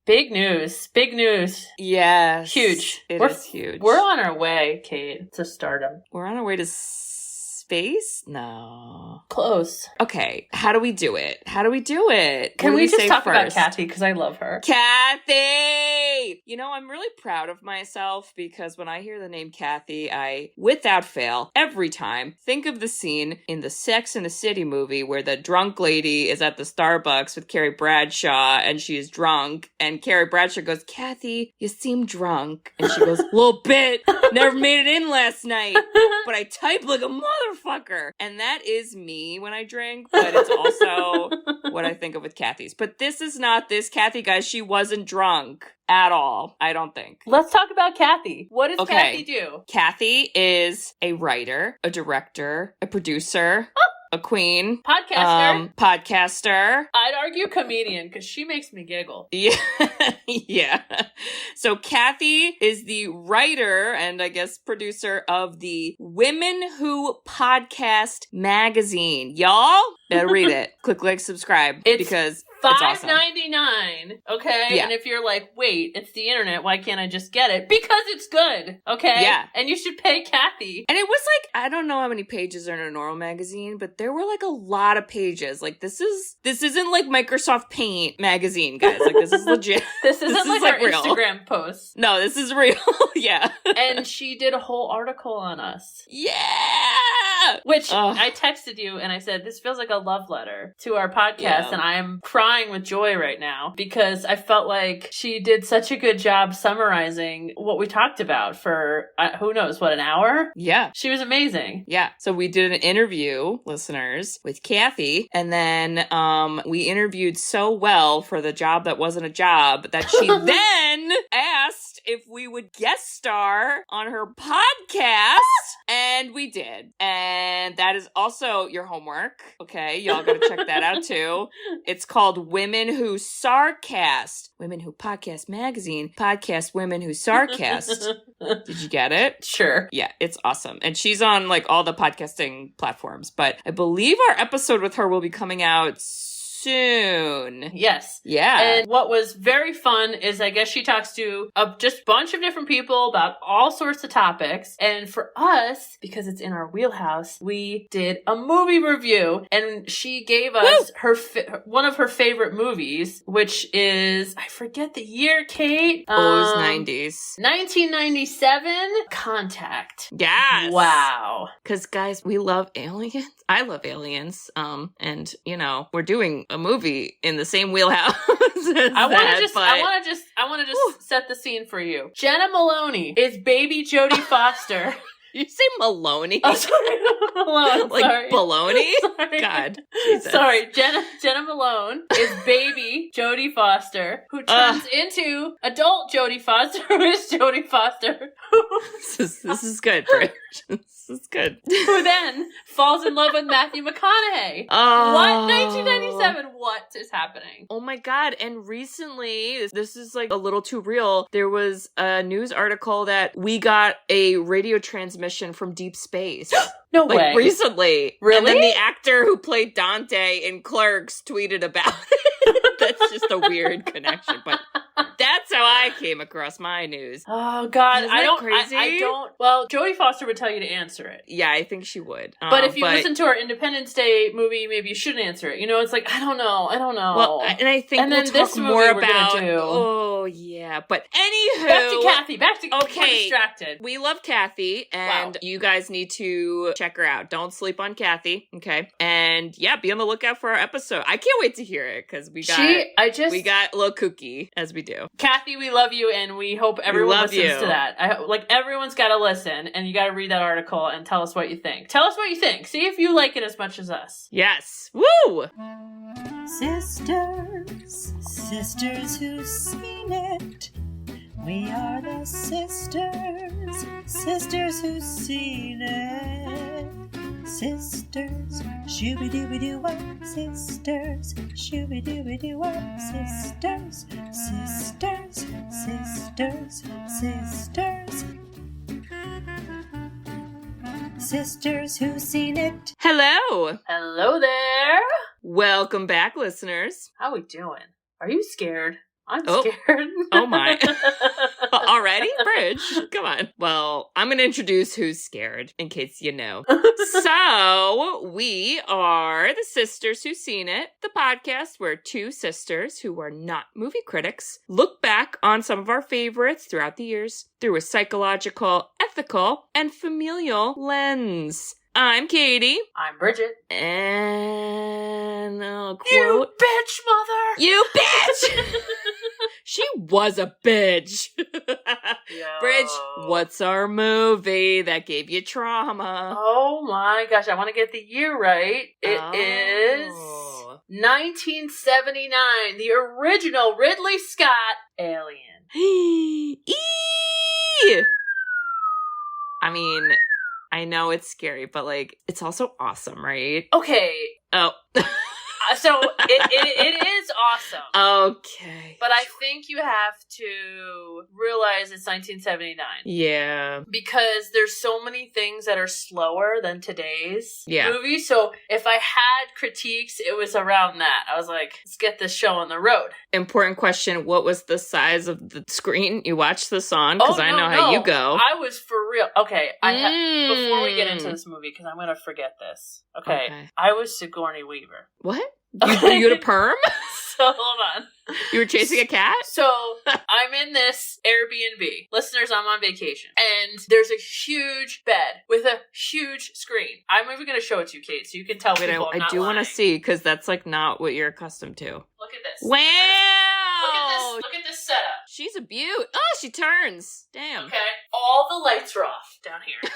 Big news. Big news. Yes. Huge. It is huge. We're on our way, Kate, to stardom. We're on our way to space? No. Close. Okay. How do we do it? Can we just talk about Kathy? Because I love her. Kathy! You know, I'm really proud of myself because when I hear the name Kathy, I, without fail, every time, think of the scene in the Sex and the City movie where the drunk lady is at the Starbucks with Carrie Bradshaw and she is drunk. And Carrie Bradshaw goes, Kathy, you seem drunk. And she goes, little bit. Never made it in last night. But I type like a motherfucker. And that is me when I drink, but it's also what I think of with Kathy's. But this is not this Kathy, guys. She wasn't drunk at all, I don't think. Let's talk about Kathy. What does Kathy do? Kathy is a writer, a director, a producer, a queen. Podcaster. Podcaster. I'd argue comedian, because she makes me giggle. Yeah. Yeah. So Kathy is the writer and I guess producer of the Women Who Podcast magazine. Y'all better read it. Click like, subscribe. Because it's awesome. $5.99, okay? Yeah. And if you're like, wait, it's the internet, why can't I just get it? Because it's good, okay? Yeah. And you should pay Kathy. And it was like, I don't know how many pages are in a normal magazine, but there were like a lot of pages. Like this isn't like Microsoft Paint magazine, guys. Like this is legit. This isn't like our real Instagram post. No, this is real. Yeah. And she did a whole article on us. Yeah. Which I texted you and I said, this feels like a love letter to our podcast. And I am crying with joy right now because I felt like she did such a good job summarizing what we talked about for, who knows, an hour? Yeah. She was amazing. Yeah. So we did an interview, listeners, with Kathy. And then we interviewed so well for the job that wasn't a job that she then asked if we would guest star on her podcast. And we did. And that is also your homework. Okay. Y'all gotta check that out too. It's called Women Who Sarcast. Women Who Podcast magazine. Podcast Women Who Sarcast. Did you get it? Sure. Yeah, it's awesome. And she's on like all the podcasting platforms. But I believe our episode with her will be coming out soon. Yes. Yeah. And what was very fun is I guess she talks to a just bunch of different people about all sorts of topics. And for us, because it's in our wheelhouse, we did a movie review and she gave us one of her favorite movies, which is, I forget the year, Kate. It was 90s. 1997, Contact. Yes. Wow. Because guys, we love aliens. I love aliens. And you know, we're doing a movie in the same wheelhouse. I want to just set the scene for you. Jenna Maloney is baby Jodie Foster. You say Maloney? Oh, sorry. Malone, like sorry. baloney? Sorry. God. Jesus. Sorry. Jenna Malone is baby Jodie Foster, who turns into adult Jodie Foster, who is Jodie Foster. This is good, Bridget. This is good. Who then falls in love with Matthew McConaughey. Oh. What? 1997. What is happening? Oh my God. And recently, this is like a little too real. There was a news article that we got a radio transmission from deep space. No way. Like recently. Really? And then the actor who played Dante in Clerks tweeted about it. That's just a weird connection. But that's how I came across my news. Oh God. Isn't that crazy? I don't. Well, Jodie Foster would tell you to answer it. Yeah, I think she would. But if you listen to our Independence Day movie, maybe you shouldn't answer it. You know, it's like, I don't know. Well, and I think we'll talk more about. Oh yeah, but anywho, back to Kathy. We're distracted. We love Kathy, and you guys need to check her out. Don't sleep on Kathy, okay? And yeah, be on the lookout for our episode. I can't wait to hear it because we got a little kooky as we do. Kathy, we love you, and we hope everyone listens to that. Everyone's got to listen, and you got to read that article and tell us what you think. Tell us what you think. See if you like it as much as us. Yes. Woo! Sisters who've seen it. We are the sisters who've seen it. Sisters, shooby-dooby-doo-wop, sisters, shooby-dooby-doo-wop, sisters, sisters who've seen it. Hello. Hello there. Welcome back, listeners. How we doing? Are you scared? I'm Oh. scared. Oh my. Already? Bridge, come on. Well, I'm going to introduce who's scared, in case you know. So, we are the Sisters Who've Seen It, the podcast where two sisters who are not movie critics look back on some of our favorites throughout the years through a psychological, ethical, and familial lens. I'm Katie. I'm Bridget. And I'll quote... You bitch, mother! You bitch! She was a bitch. Bridge, what's our movie that gave you trauma? Oh my gosh, I want to get the year right. It is 1979, the original Ridley Scott Alien. Eee! I mean, I know it's scary, but like, it's also awesome, right? Okay. Oh. So it is awesome. Okay. But I think you have to realize it's 1979. Yeah. Because there's so many things that are slower than today's Yeah. movies. So if I had critiques, it was around that. I was like, let's get this show on the road. Important question. What was the size of the screen you watched this on? Because I know how you go. I was for real. Okay. Before we get into this movie, because I'm going to forget this. Okay. I was Sigourney Weaver. What? You had a perm? So hold on. You were chasing a cat? So I'm in this Airbnb. Listeners, I'm on vacation. And there's a huge bed with a huge screen. I'm even going to show it to you, Kate, so you can tell people I'm I not do want to lying. see, because that's like not what you're accustomed to. Look at this. Wow! Look at this setup. She's a beaut. Oh, she turns. Damn. Okay. All the lights are off down here.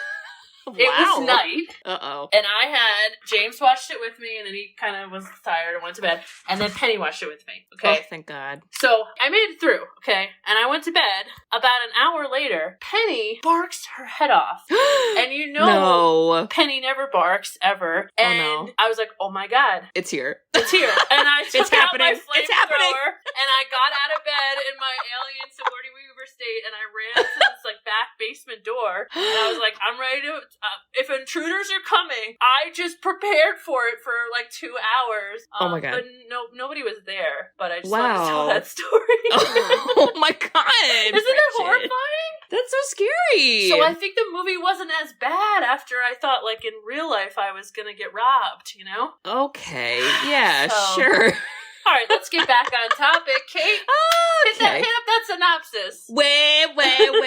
Wow. It was night. Uh-oh. And I had James watched it with me, and then he kind of was tired and went to bed. And then Penny watched it with me. Okay. Oh, thank God. So I made it through. Okay. And I went to bed. About an hour later, Penny barks her head off. And you know, No. Penny never barks ever. And no. I was like, oh my God. It's here. It's here. And I took It's out my happening. It's happening. flamethrower, and I got out of bed in my alien Sigourney Weaver state, and I ran to this like back basement door, and I was like, I'm ready to, if intruders are coming, I just prepared for it for like 2 hours. Oh my God. But nobody was there, but I just Wow. wanted to tell that story. Oh my God. Isn't it Bridget. horrifying? That's so scary. So I think the movie wasn't as bad after I thought like in real life I was gonna get robbed, you know? Okay. Yeah, So- sure. All right, let's get back on topic. Kate, hit Okay. up that synopsis. Way. What do you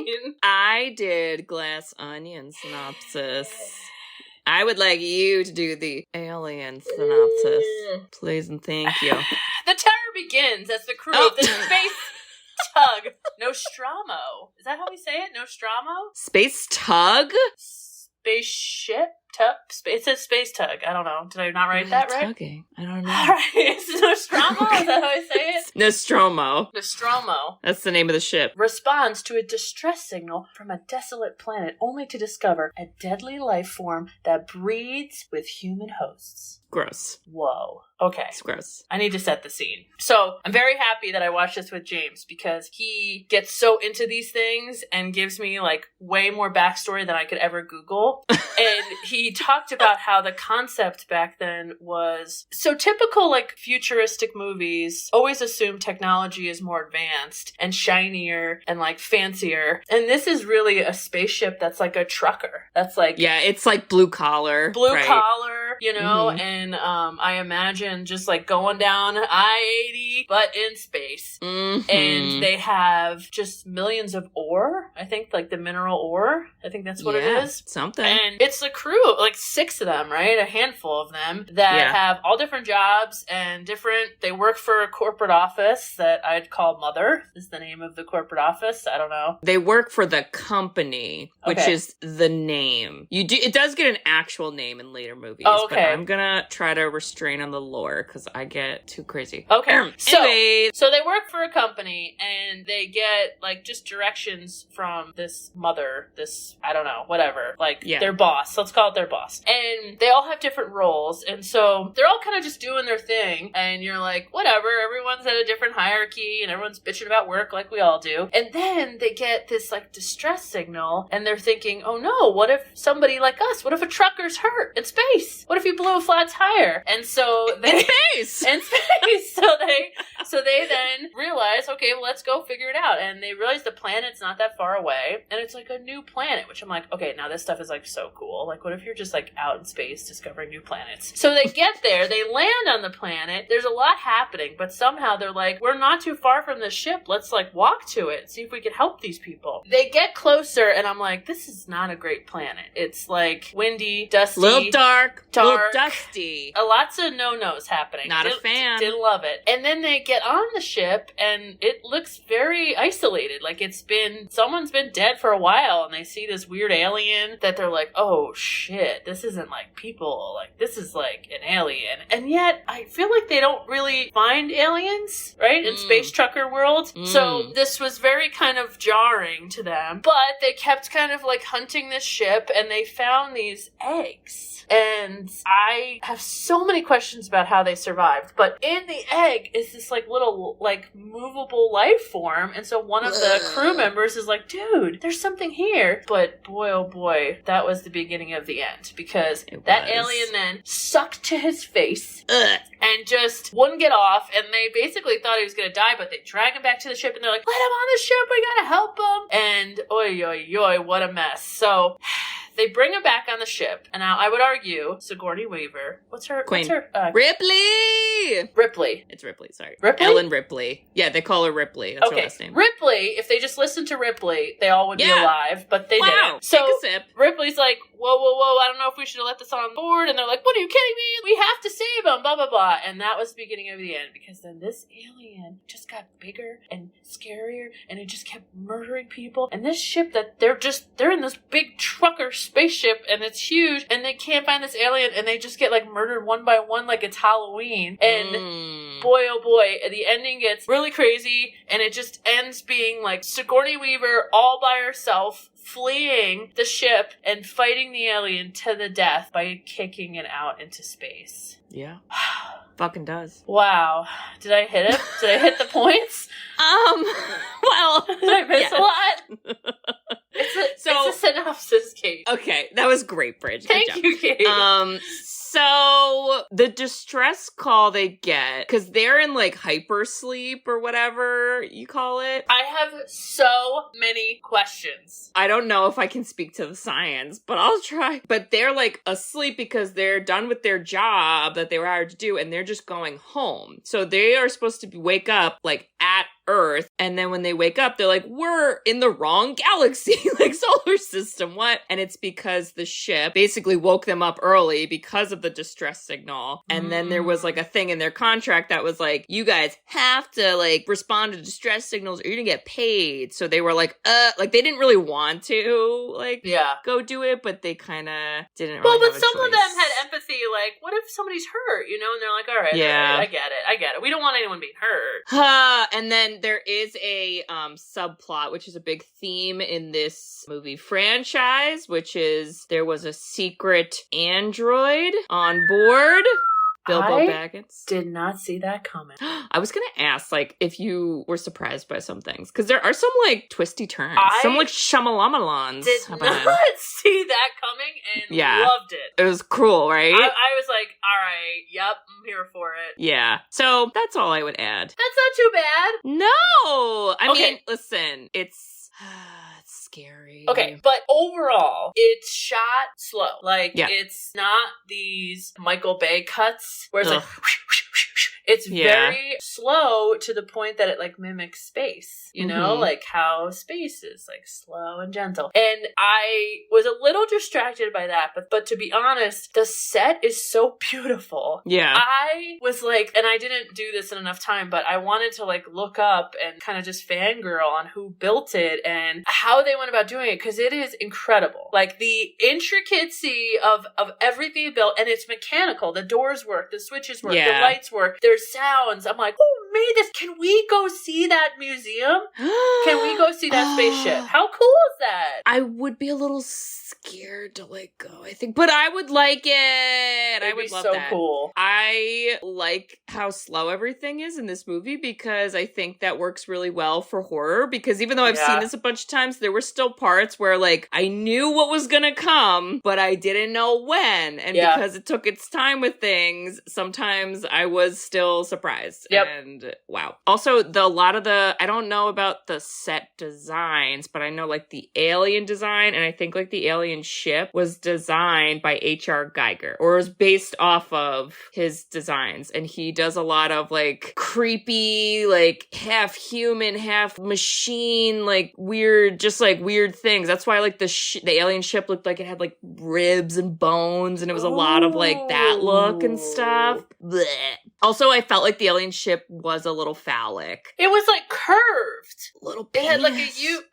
mean? I did Glass Onion synopsis. I would like you to do the Alien synopsis. Please and thank you. The terror begins as the crew Oh. of the space tug Nostromo. Is that how we say it? Nostromo? Space Tug? Spaceship? It says space tug. I don't know. Did I not write that right? Tugging. I don't know. All right. It's Nostromo? Is that how I say it? Nostromo. Nostromo That's the name of the ship. responds to a distress signal from a desolate planet only to discover a deadly life form that breeds with human hosts. Gross. Whoa. Okay. It's gross. I need to set the scene. So I'm very happy that I watched this with James because he gets so into these things and gives me like way more backstory than I could ever Google. And he talked about how the concept back then was so typical, like futuristic movies always assume technology is more advanced and shinier and like fancier. And this is really a spaceship that's like a trucker. That's like Yeah, it's like blue collar. blue right? collar, you know, Mhm. and I imagine just like going down I-80, but in space. Mhm. And they have just millions of ore. I think like the mineral ore. I think that's what it Yeah, is. Something. And it's a crew, like 6 of them, right? A handful of them that Yeah. have all different jobs and they work for a corporate office that I'd call Mother is the name of the corporate office. I don't know. They work for the company, which Okay. is the name. It does get an actual name in later movies. Oh, okay. But I'm gonna try to restrain on the lore because I get too crazy. Okay. Anyway, So they work for a company and they get like just directions from this mother, I don't know, whatever, like Yeah. their boss. Let's call it their boss. And they all have different roles. And so they're all kind of just doing their thing. And you're like, whatever, everyone's at a different hierarchy and everyone's bitching about work like we all do. And then they get this like distress signal and they're thinking, oh no, what if somebody like us, what if a trucker's hurt in space? What What if you blew a flat tire? And so they... In space! In space! So they then realize, okay, well, let's go figure it out. And they realize the planet's not that far away. And it's like a new planet, which I'm like, okay, now this stuff is like so cool. Like, what if you're just like out in space discovering new planets? So they get there, they land on the planet. There's a lot happening, but somehow they're like, we're not too far from the ship. Let's like walk to it, see if we can help these people. They get closer, and I'm like, this is not a great planet. It's like windy, dusty, little dark, little dusty. Lots of no-nos happening. Not a fan. Didn't love it. And then they get on the ship, and it looks very isolated. Like someone's been dead for a while, and they see this weird alien that they're like, oh shit, this isn't like people. Like, this is like an alien. And yet, I feel like they don't really find aliens, right? In Space Trucker world. So this was very kind of jarring to them. But they kept kind of like hunting this ship, and they found these eggs. And I have so many questions about how they survived. But in the egg is this like little like movable life form. And so one of the crew members is like, dude, there's something here. But boy, oh boy, that was the beginning of the end. Because that alien then sucked to his face and just wouldn't get off. And they basically thought he was going to die, but they drag him back to the ship and they're like, let him on the ship, we gotta help him. And oi, oi, oi, what a mess. So they bring him back on the ship. And now I would argue Sigourney Weaver. What's her? Queen. What's her? Ripley! Ripley. It's Ripley, sorry. Ripley? Ellen Ripley. Yeah, they call her Ripley. That's her Okay. last name. Ripley, if they just listened to Ripley, they all would be alive, but they didn't. So take a sip. Ripley's like, whoa, I don't know if we should have let this on board. And they're like, what, are you kidding me? We have to save him, blah, blah, blah. And that was the beginning of the end, because then this alien just got bigger and scarier, and it just kept murdering people. And this ship that they're in this big trucker spaceship, and it's huge, and they can't find this alien, and they just get like murdered one by one like it's Halloween. And boy, oh boy, the ending gets really crazy, and it just ends being like Sigourney Weaver all by herself, fleeing the ship and fighting the alien to the death by kicking it out into space. Yeah. Fucking does. Wow. Did I hit it? Did I hit the points? Well, Did I miss a lot? It's a synopsis, Kate. Okay, that was great, Bridget. Thank you, Kate. So the distress call they get, because they're in like hypersleep or whatever you call it. I have so many questions. I don't know if I can speak to the science, but I'll try. But they're like asleep because they're done with their job that they were hired to do, and they're just going home. So they are supposed to wake up like at Earth, and then when they wake up, they're like, we're in the wrong galaxy, like solar system, what? And it's because the ship basically woke them up early because of the distress signal. And then there was like a thing in their contract that was like, you guys have to like respond to distress signals or you're gonna get paid. So they were like they didn't really want to like go do it, but they kind of didn't really but have a some choice. of them had empathy, like, what if somebody's hurt, you know? And they're like, all right, I get it. We don't want anyone being hurt. And then there is a subplot, which is a big theme in this movie franchise, which is there was a secret android on board. Bilbo Baggins. Did not see that coming. I was gonna ask, like, if you were surprised by some things, because there are some like twisty turns, some like shamalamalans. Did not see that coming and loved it. It was cool, right? I was like, all right, yep, I'm here for it. Yeah. So that's all I would add. That's not too bad. No, I mean, listen, it's scary. Okay, but overall, it's shot slow. Like, it's not these Michael Bay cuts where it's like, it's very slow to the point that it like mimics space, you know, like how space is like slow and gentle. And I was a little distracted by that, but to be honest, the set is so beautiful. Yeah. I was like, and I didn't do this in enough time, but I wanted to like look up and kind of just fangirl on who built it and how they went about doing it, because it is incredible. Like the intricacy of everything built, and it's mechanical. The doors work, the switches work, the lights work, there's sounds. I'm like, oh made this? Can we go see that museum? Can we go see that spaceship? How cool is that? I would be a little scared to like go, I think, but I would like it. I would love so that. Cool. I like how slow everything is in this movie because I think that works really well for horror, because even though I've seen this a bunch of times, there were still parts where like I knew what was gonna come, but I didn't know when. And because it took its time with things, sometimes I was still surprised. And wow. Also, a lot of I don't know about the set designs, but I know like the alien design, and I think like the alien ship was designed by H.R. Geiger, or was based off of his designs. And he does a lot of like creepy, like half human, half machine, like weird, just like weird things. That's why like the alien ship looked like it had like ribs and bones, and it was a lot of like that look and stuff. Blech. Also, I felt like the alien ship was a little phallic. It was like curved. Little penis. It had like a U.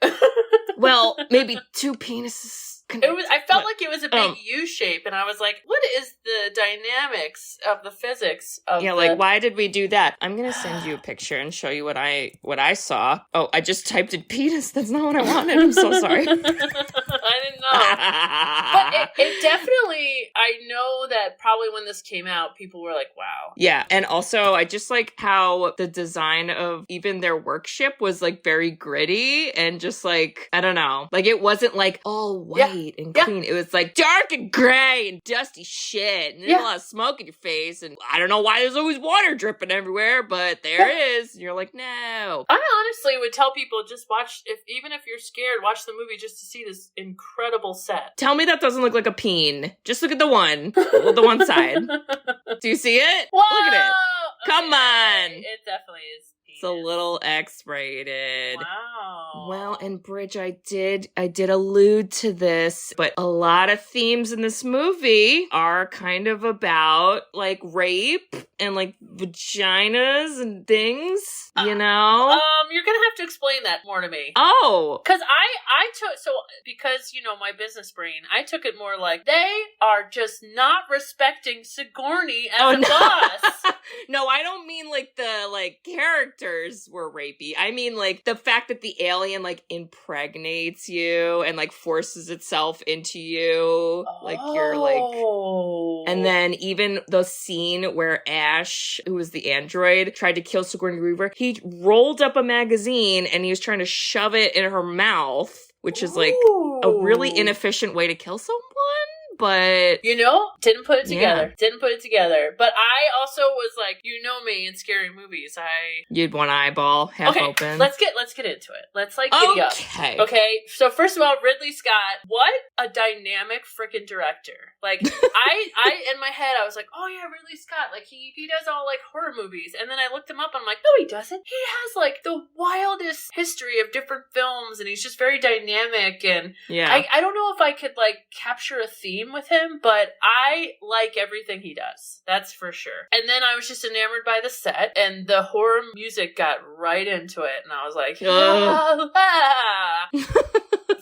Well, maybe two penises. I felt like it was a big U shape, and I was like, what is the dynamics of the physics of like, why did we do that? I'm gonna send you a picture and show you what I saw. Oh, I just typed in penis. That's not what I wanted. I'm so sorry. I didn't know. But it definitely, I know that probably when this came out, people were like, wow. Yeah, and also I just like how the design of even their workship was like very gritty and just like, I don't know. Like it wasn't like all white and clean. It was like dark and gray and dusty shit, and there's a lot of smoke in your face, and I don't know why there's always water dripping everywhere, but there is. And you're like, no. I honestly would tell people, just watch, even if you're scared, watch the movie just to see this incredible set. Tell me that doesn't look like a peen. Just look at the one side. Do you see it? Whoa! Look at it. Come on. It definitely is. It's a little X-rated. Wow. Well, and Bridge, I did allude to this, but a lot of themes in this movie are kind of about like rape and like vaginas and things, you know? You're gonna have to explain that more to me. Oh. Because I took, because, my business brain, I took it more like, they are just not respecting Sigourney as a boss. No, I don't mean like the like characters were rapey. I mean like the fact that the alien like impregnates you and like forces itself into you. Like you're like, and then even the scene where Ash, who was the android, tried to kill Sigourney Weaver, he rolled up a magazine and he was trying to shove it in her mouth, which is like a really inefficient way to kill someone. But didn't put it together. Didn't put it together. But I also was like, me in scary movies. You'd one eyeball half open. Let's get into it. Let's like giddy up. Okay. So first of all, Ridley Scott, what a dynamic freaking director. Like I in my head I was like, oh yeah, Ridley Scott. Like he does all like horror movies. And then I looked him up and I'm like, no, he doesn't. He has like the wildest history of different films, and he's just very dynamic. And I don't know if I could like capture a theme with him, but I like everything he does. That's for sure. And then I was just enamored by the set, and the horror music got right into it, and I was like,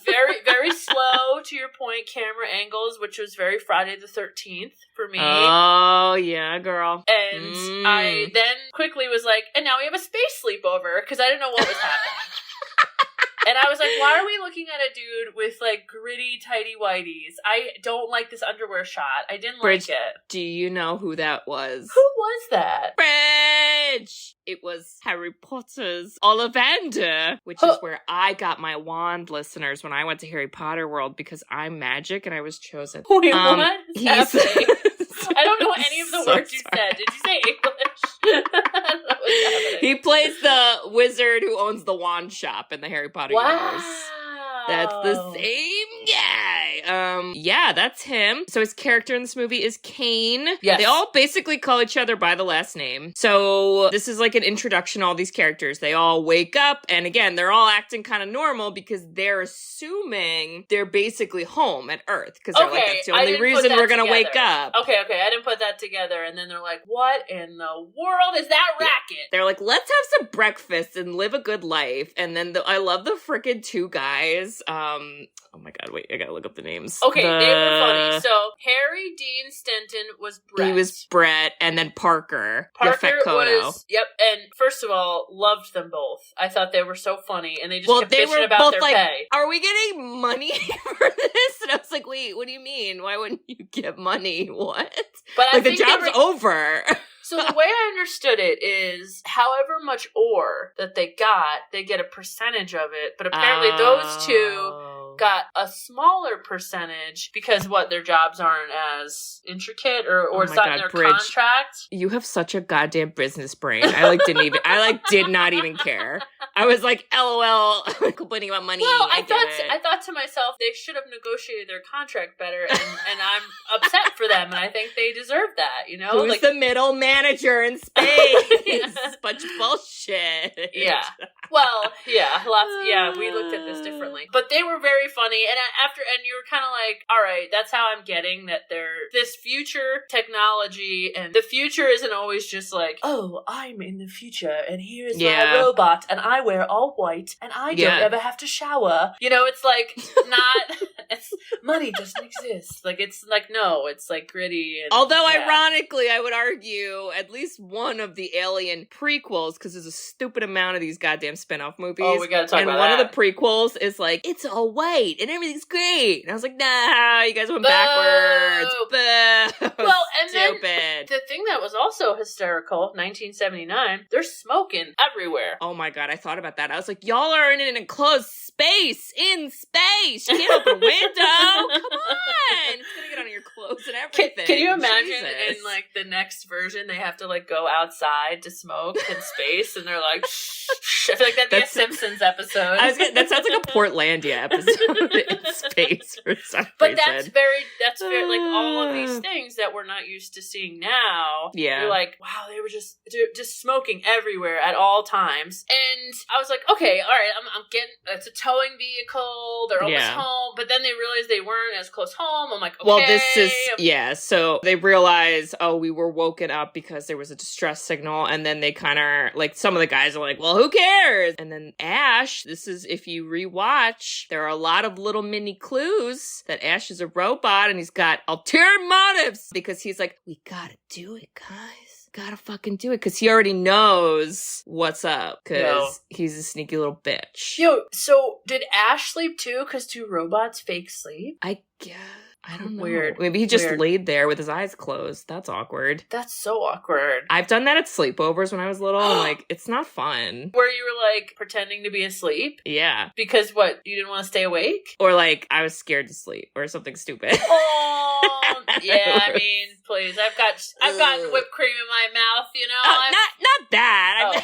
very, very slow, to your point, camera angles, which was very Friday the 13th for me. Oh, yeah, girl. And I then quickly was like, and now we have a space sleepover, because I didn't know what was happening. And I was like, why are we looking at a dude with, like, gritty, tighty whities? I don't like this underwear shot. I didn't Bridge, like it. Do you know who that was? Who was that? Bridge! It was Harry Potter's Ollivander, which is where I got my wand, listeners, when I went to Harry Potter World, because I'm magic and I was chosen. Wait, what? Happening? I don't know any of the words you said. Did you say English? I don't know what's happening. He plays the wizard who owns the wand shop in the Harry Potter universe. That's the same guy. Yeah, that's him. So his character in this movie is Kane. Yes. They all basically call each other by the last name. So this is like an introduction to all these characters. They all wake up, and again, they're all acting kind of normal because they're assuming they're basically home at Earth, because they're like, that's the only reason we're gonna wake up. Okay, I didn't put that together. And then they're like, what in the world is that racket? They're like, let's have some breakfast and live a good life. And then I love the frickin' two guys. Oh my god, wait, I gotta look up the name. names. Okay, they were funny. So Harry Dean Stanton was Brett. He was Brett, and then Parker. Parker Yaphet Kotto. was, yep, and first of all, loved them both. I thought they were so funny, and they just kept bitching about their pay. Are we getting money for this? And I was like, wait, what do you mean? Why wouldn't you get money? What? But I like, the think job's over. So the way I understood it is however much ore that they get a percentage of it. But apparently those two got a smaller percentage because their jobs aren't as intricate or it's not in their contract. You have such a goddamn business brain. I did not even care. I was like, LOL, complaining about money. Well, I thought to myself, they should have negotiated their contract better, and I'm upset for them, and I think they deserve that, you know? Who's the middle manager in space? Bunch of bullshit. Yeah. Well, yeah, we looked at this differently. But they were very funny, and you were kind of like, all right, that's how I'm getting that this future technology, and the future isn't always just like, oh, I'm in the future, and here's my robot, and I wear all white, and I don't ever have to shower. You know, it's like, money doesn't exist. Like, it's like, no, it's like gritty. And, although, ironically, I would argue at least one of the Alien prequels, because there's a stupid amount of these goddamn spin-off movies. Oh, we gotta talk about that. And one of the prequels is like, it's all white, and everything's great. And I was like, nah, you guys went backwards. Boo. Well, and stupid. Then the thing that was also hysterical, 1979, they're smoking everywhere. Oh my god, I thought about that. I was like, y'all are in an enclosed space. In space. You can't open a window. Come on. It's gonna get on your clothes and everything. Can you imagine in like the next version they have to like go outside to smoke in space and they're like, shh. I feel like that'd be a Simpsons episode. That sounds like a Portlandia episode in space for some reason. That's very like all of these things that we're not used to seeing now. Yeah. You're like, wow, they were just smoking everywhere at all times. And I was like, okay, all right, I'm getting, it's a towing vehicle. They're almost home. But then they realized they weren't as close home. I'm like, okay. Well, this is, so they realize, we were woken up because there was a distress signal. And then they kind of, like, some of the guys are like, well, who cares? And then Ash, this is, if you rewatch, there are a lot of little mini clues that Ash is a robot and he's got ulterior motives because he's like, we gotta do it, guys. Gotta fucking do it because he already knows what's up because he's a sneaky little bitch. Yo, so did Ash sleep too? Because do robots fake sleep? I guess. I don't know. Weird. Maybe he just laid there with his eyes closed. That's awkward. That's so awkward. I've done that at sleepovers when I was little. And like, it's not fun. Where you were like pretending to be asleep? Yeah. Because what? You didn't want to stay awake? Or like, I was scared to sleep or something stupid. Oh, yeah. I mean, please. I've got whipped cream in my mouth. You know. Not that.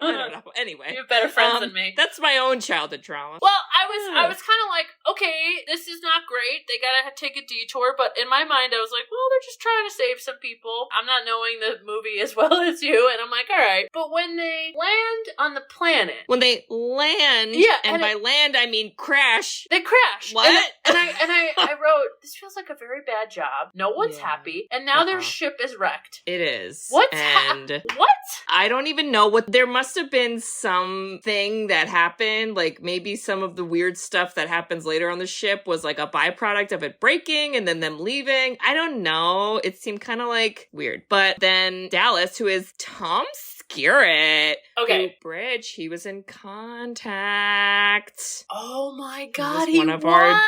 I don't know. Anyway, you have better friends than me. That's my own childhood trauma. Well, I was kind of like, okay, this is not great. They gotta take a detour. But in my mind, I was like, well, they're just trying to save some people. I'm not knowing the movie as well as you, and I'm like, all right. But when they land on the planet, and by land I mean crash. They crash. What? And I wrote, this feels like a very bad job. No one's happy, and now their ship is wrecked. It is. What? I don't even know what. There must have been something that happened, like maybe some of the weird stuff that happens later on the ship was like a byproduct of it breaking and then them leaving. I don't know. It seemed kind of like weird. But then Dallas, who is Tom Skerritt, Bridge, he was in Contact. Oh my god, he was one of our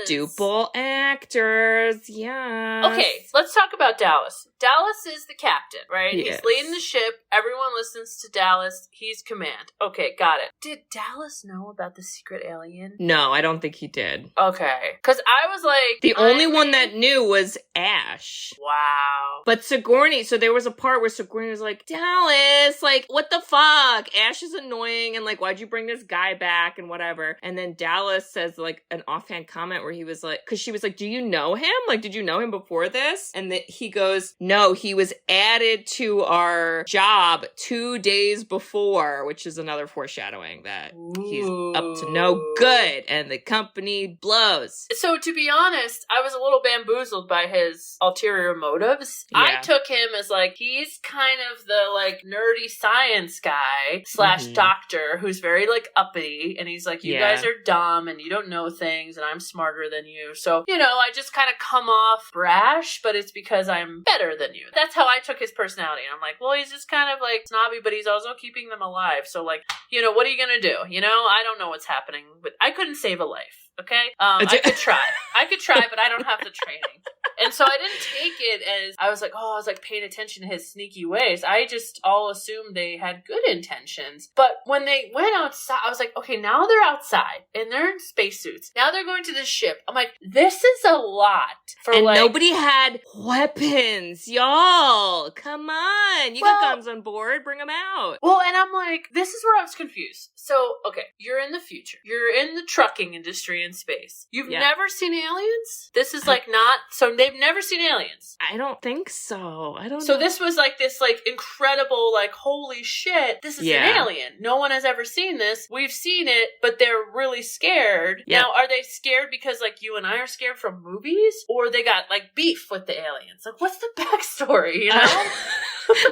duple actors. Yeah. Okay, let's talk about Dallas. Dallas is the captain, right? Yes. He's leading the ship. Everyone listens to Dallas. He's command. Okay, got it. Did Dallas know about the secret alien? No, I don't think he did. Okay. Because I was like... The only one that knew was Ash. Wow. But Sigourney, so there was a part where Sigourney was like, Dallas, like, what the fuck? Ash is annoying, and like, why'd you bring this guy back, and whatever. And then Dallas says, like, an offhand comment where he was like, because she was like, do you know him? Like, did you know him before this? And he goes, no, he was added to our job 2 days before, which is another foreshadowing that he's up to no good and the company blows. So to be honest, I was a little bamboozled by his ulterior motives. Yeah. I took him as like, he's kind of the like nerdy science guy / doctor who's very like uppity, and he's like, you guys are dumb and you don't know things and I'm smarter than you. So, you know, I just kind of come off brash, but it's because I'm better than you. That's how I took his personality. And I'm like, well, he's just kind of like snobby, but he's also keeping them alive. So like, you know, what are you going to do? You know, I don't know what's happening, but I couldn't save a life. Okay? I could try, but I don't have the training. And so I didn't take it as, I was like paying attention to his sneaky ways. I just all assumed they had good intentions. But when they went outside, I was like, okay, now they're outside and they're in spacesuits. Now they're going to this ship. I'm like, this is a lot for and like. Nobody had weapons. Y'all, come on. You got guns on board. Bring them out. Well, and I'm like, this is where I was confused. So, okay, you're in the future. You're in the trucking industry in space. You've never seen aliens? This is like not, so they've never seen aliens. I don't think so. I don't know. So this was like this like incredible, like, holy shit, this is an alien. No one has ever seen this. We've seen it, but they're really scared. Yeah. Now, are they scared because like you and I are scared from movies? Or they got like beef with the aliens? Like, what's the backstory, you know?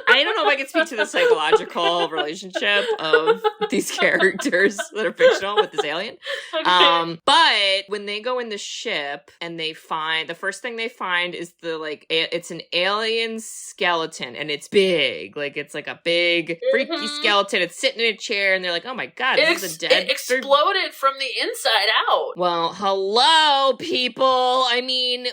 I don't know if I can speak to the psychological relationship of these characters that are fictional with this alien. Okay. But when they go in the ship and they find, the first thing they find is the like, it's an alien skeleton and it's big. Like it's like a big freaky skeleton. It's sitting in a chair and they're like, oh my God, this is a dead. It exploded from the inside out. Well, hello, people. I mean,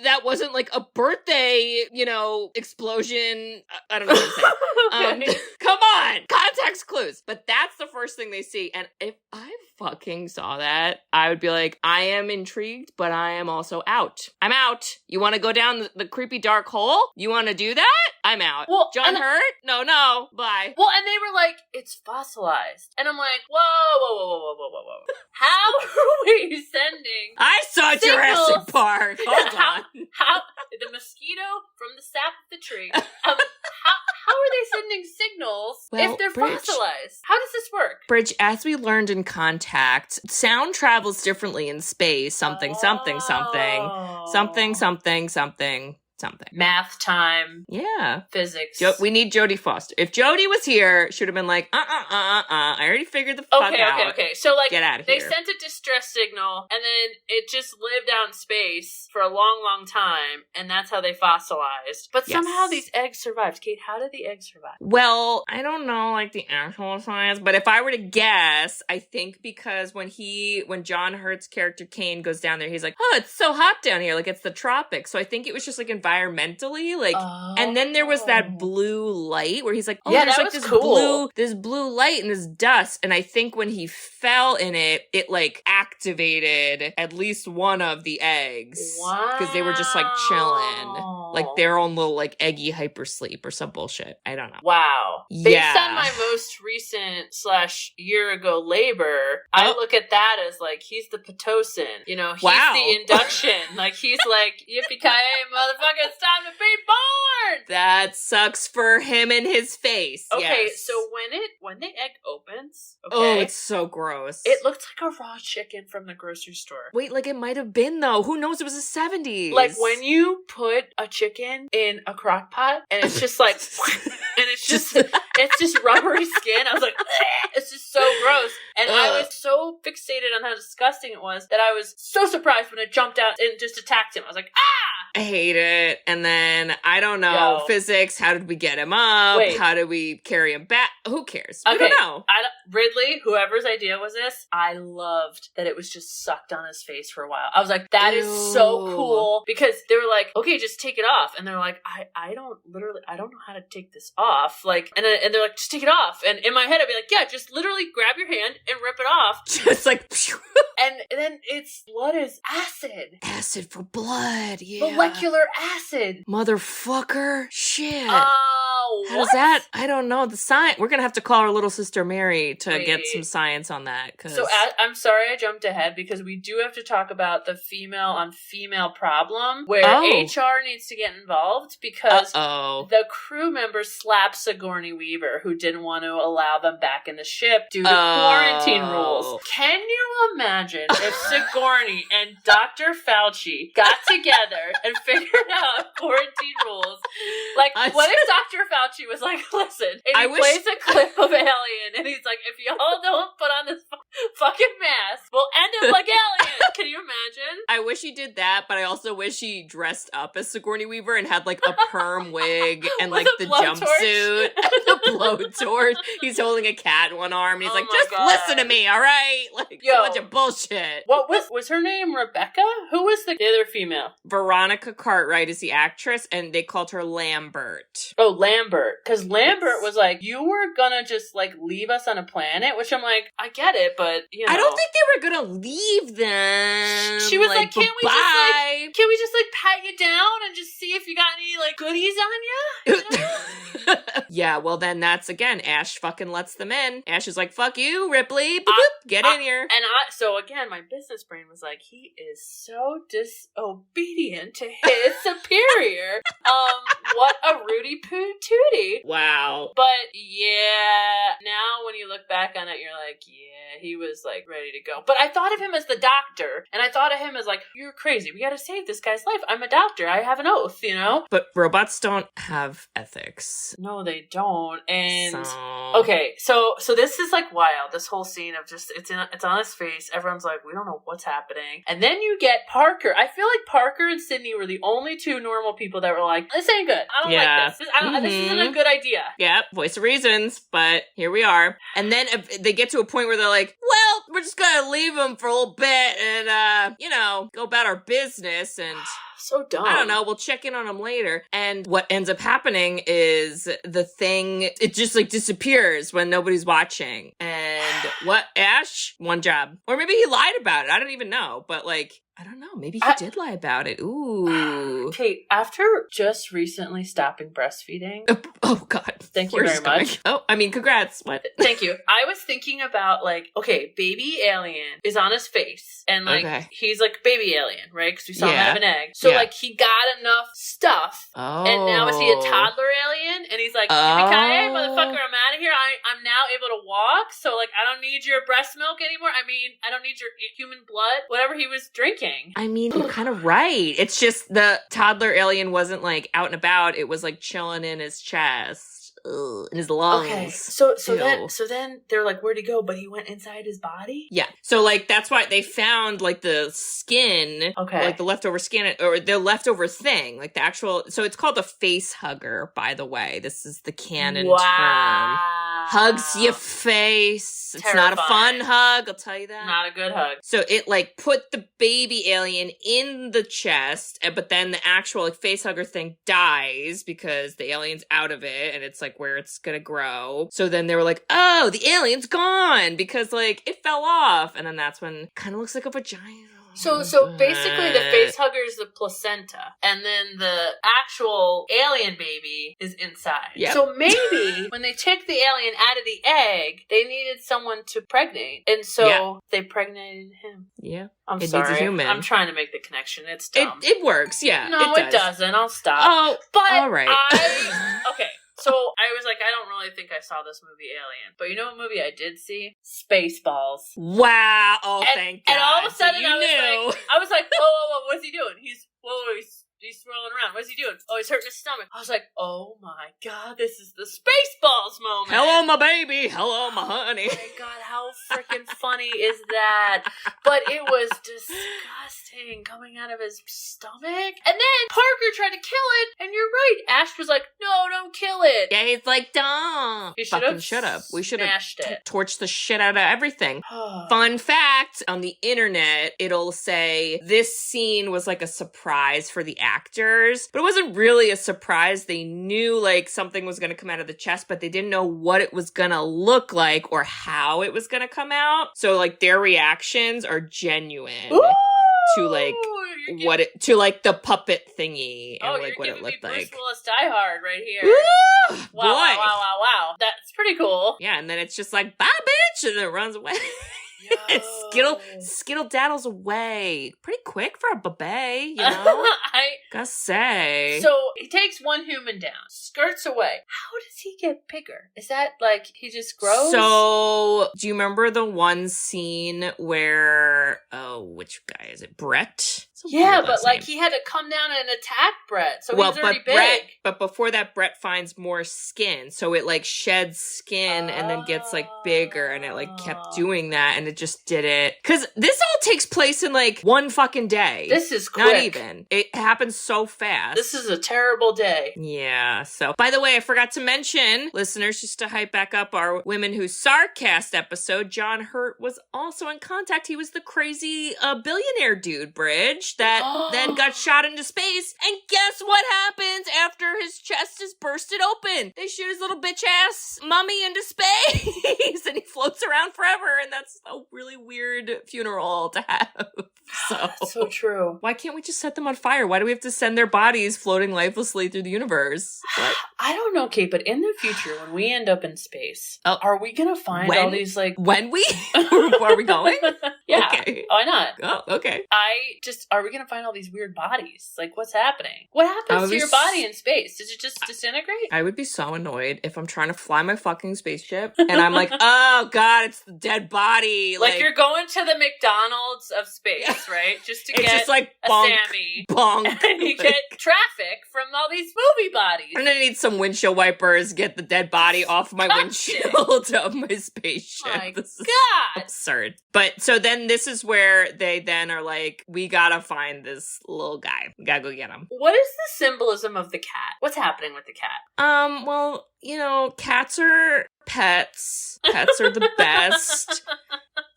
that wasn't like a birthday, you know, explosion. I don't know what to say. Come on! Context clues! But that's the first thing they see. And if I fucking saw that, I would be like, I am intrigued, but I am also out. I'm out. You want to go down the creepy dark hole? You want to do that? I'm out. Well, John Hurt? No, bye. Well, and they were like, it's fossilized. And I'm like, whoa. How are we sending I saw signals? Jurassic Park. Hold on. How the mosquito from the sap of the tree. How are they sending signals if they're fossilized? How does this work? Bridge, as we learned in Contact, sound travels differently in space. Something. Math time. Yeah. Physics. We need Jodie Foster. If Jodie was here, she would have been like, I already figured the fuck out. Okay. So, like, get out of they here. sent a distress signal, and then it just lived out in space for a long, long time, and that's how they fossilized. But somehow these eggs survived. Kate, how did the eggs survive? Well, I don't know, like, the actual science, but if I were to guess, I think because when John Hurt's character Kane goes down there, he's like, oh, it's so hot down here, like, it's the tropics. So I think it was just, like, environmentally, like, and then there was that blue light where he's like, oh, there's like this blue light and this dust, and I think when he fell in it, it like activated at least one of the eggs because they were just like chilling, like their own little like eggy hypersleep or some bullshit. I don't know. Wow. Based on my most recent / year ago labor, I look at that as like he's the Pitocin. You know, he's the induction. Like he's like, yippee-ki-yay, motherfucker, it's time to be born! That sucks for him and his face. Okay, yes. so when the egg opens, it's so gross. It looked like a raw chicken from the grocery store. Wait, like it might have been though. Who knows? It was the 70s. Like when you put a chicken in a crock pot and it's just like, and it's just rubbery skin. I was like, it's just so gross. And I was so fixated on how disgusting it was that I was so surprised when it jumped out and just attacked him. I was like, ah! I hate it. And then, I don't know, physics, how did we get him up? Wait. How did we carry him back? Who cares? I don't know. Ridley, whoever's idea was this, I loved that it was just sucked on his face for a while. I was like, that is so cool. Because they were like, okay, just take it off. And they're like, I don't know how to take this off. Like, and they're like, just take it off. And in my head, I'd be like, yeah, just literally grab your hand and rip it off. Just like, and then its blood is acid. Acid for blood, yeah. Molecular acid. Motherfucker. Shit. Oh, How does that? I don't know. The science. We're gonna have to call our little sister Mary to get some science on that. So I'm sorry I jumped ahead because we do have to talk about the female on female problem where HR needs to get involved because the crew member slapped Sigourney Weaver, who didn't want to allow them back in the ship due to quarantine rules. Can you imagine if Sigourney and Dr. Fauci got together and figured out quarantine rules? Like, what if Dr. Fauci was like, listen, and he plays a clip of Alien, and he's like, if y'all don't put on this fucking mask, we'll end up like Alien. Can you imagine? I wish he did that, but I also wish he dressed up as Sigourney Weaver and had like a perm wig and like the jumpsuit and the blowtorch. He's holding a cat in one arm, and he's like, just listen to me, all right? Like, a bunch of bullshit. What was her name? Rebecca? Who was the other female? Veronica Cartwright is the actress, and they called her Lambert. Oh, Lambert. Because Lambert was like, you were gonna just like leave us on a planet, which I'm like, I get it, but you know. I don't think they were gonna leave them. She was like, can we just pat you down and just see if you got any like goodies on you? You know? Yeah, well then that's again, Ash fucking lets them in. Ash is like, fuck you, Ripley. Boop, boop, get in here. So again, my business brain was like, he is so disobedient to his superior. What a Rudy Poo Tootie. Wow. But yeah, now when you look back on it, you're like, yeah, he was like ready to go. But I thought of him as the doctor, and I thought of him as like, you're crazy. We gotta save this guy's life. I'm a doctor. I have an oath, you know? But robots don't have ethics. No, they don't. And okay, so this is like wild. This whole scene of just it's on his face. Everyone's like, we don't know what's happening. And then you get Parker. I feel like Parker and Sydney were the only two normal people that were like, this ain't good. I don't like this. This isn't a good idea. Yeah, voice of reasons, but here we are. And then they get to a point where they're like, well, we're just gonna leave him for a little bit and, go about our business and... So dumb. I don't know. We'll check in on him later. And what ends up happening is the thing, it just like disappears when nobody's watching. And what? Ash? One job. Or maybe he lied about it. I don't even know. But like, I don't know. Maybe he did lie about it. Ooh. Kate, after just recently stopping breastfeeding. Oh, God. Thank you very much. Oh, I mean, congrats. What? Thank you. I was thinking about like, okay, baby alien is on his face. And like, he's like baby alien, right? Because we saw him have an egg. So like, he got enough stuff. Oh. And now is he a toddler alien? And he's like, yippee-ki-yay, motherfucker, I'm out of here. I'm now able to walk. So like, I don't need your breast milk anymore. I mean, I don't need your human blood. Whatever he was drinking. I mean, you're kind of right. It's just the toddler alien wasn't like out and about. It was like chilling in his chest. In his lungs. Okay, so then they're like, where'd he go? But he went inside his body? Yeah. So like that's why they found like the skin, like the leftover skin or the leftover thing, like the actual. So it's called a face hugger, by the way. This is the canon term. Hugs your face. It's not a fun hug, I'll tell you that. Not a good hug. So it like put the baby alien in the chest, but then the actual like face hugger thing dies because the alien's out of it, and it's like where it's gonna grow. So then they were like, oh, the alien's gone because like it fell off, and then that's when it kind of looks like a vagina. So basically the face hugger is the placenta, and then the actual alien baby is inside. Yep. So maybe when they took the alien out of the egg, they needed someone to pregnate, and so they pregnated him. Yeah. I'm sorry. Needs a human. I'm trying to make the connection. It's dumb. It works, yeah. No, it doesn't. I'll stop. Oh, but all right. Okay. So I was like, I don't really think I saw this movie Alien. But you know what movie I did see? Spaceballs. Wow. Oh, thank God. And all of a sudden I was like, whoa, what's he doing? He's swirling around. What's he doing? Oh, he's hurting his stomach. I was like, oh my God, this is the Spaceballs moment. Hello, my baby. Hello, my honey. Oh my God, how freaking funny is that? But it was disgusting coming out of his stomach. And then Parker tried to kill it, and you're right. Ash was like, no, don't kill it. Yeah, he's like, don't. He should have. We should have torched the shit out of everything. Fun fact, on the internet, it'll say this scene was like a surprise for the actors, but it wasn't really a surprise. They knew like something was going to come out of the chest, but they didn't know what it was going to look like or how it was going to come out. So like their reactions are genuine. Ooh! to like the puppet thingy and like what it looked like. Bruce Willis Die Hard right here. Ooh, wow, boy. wow. That's pretty cool. Yeah, and then it's just like, bye, bitch, and then it runs away. And Skittle daddles away pretty quick for a babe, you know? Gotta say. So he takes one human down, skirts away. How does he get bigger? Is that like he just grows? So, do you remember the one scene where, which guy is it? Brett? Yeah, but like he had to come down and attack Brett, so he's already big. But before that, Brett finds more skin, so it like sheds skin and then gets like bigger, and it like kept doing that, and it just did it. Because this all takes place in like one fucking day. This is quick. Not even. It happens so fast. This is a terrible day. Yeah, so. By the way, I forgot to mention, listeners, just to hype back up our Women Who Sarcast episode, John Hurt was also in contact. He was the crazy billionaire dude, Bridge, that then got shot into space. And guess what happens after his chest is bursted open? They shoot his little bitch ass mummy into space and he floats around forever. And that's a really weird funeral to have. So true. Why can't we just set them on fire? Why do we have to send their bodies floating lifelessly through the universe? What? I don't know, Kate, but in the future, when we end up in space, are we going to find all these like... When we? Are we going? Yeah. Okay. Why not? Oh, okay. Are we going to find all these weird bodies? Like, what's happening? What happens to your body in space? Does it just disintegrate? I would be so annoyed if I'm trying to fly my fucking spaceship and I'm like, oh God, it's the dead body. Like you're going to the McDonald's of space, right? Just to get just like a bonk, Sammy. Bonk. And you get traffic from all these movie bodies. I'm gonna need some windshield wipers, get the dead body off my windshield of my spaceship. My this is God. absurd. But so then this is where they then are like, we gotta find this little guy. We gotta go get him. What is the symbolism of the cat? What's happening with the cat? Well, you know, cats are pets. Pets are the best.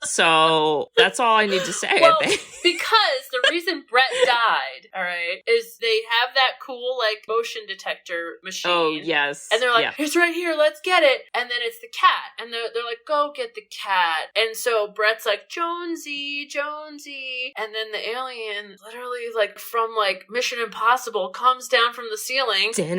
So that's all I need to say, well, I think. Because the reason Brett died, all right, is they have that cool, like, motion detector machine. Oh, yes. And they're like, it's right here, let's get it. And then it's the cat. And they're like, go get the cat. And so Brett's like, Jonesy. And then the alien, literally, like, from, like, Mission Impossible, comes down from the ceiling, takes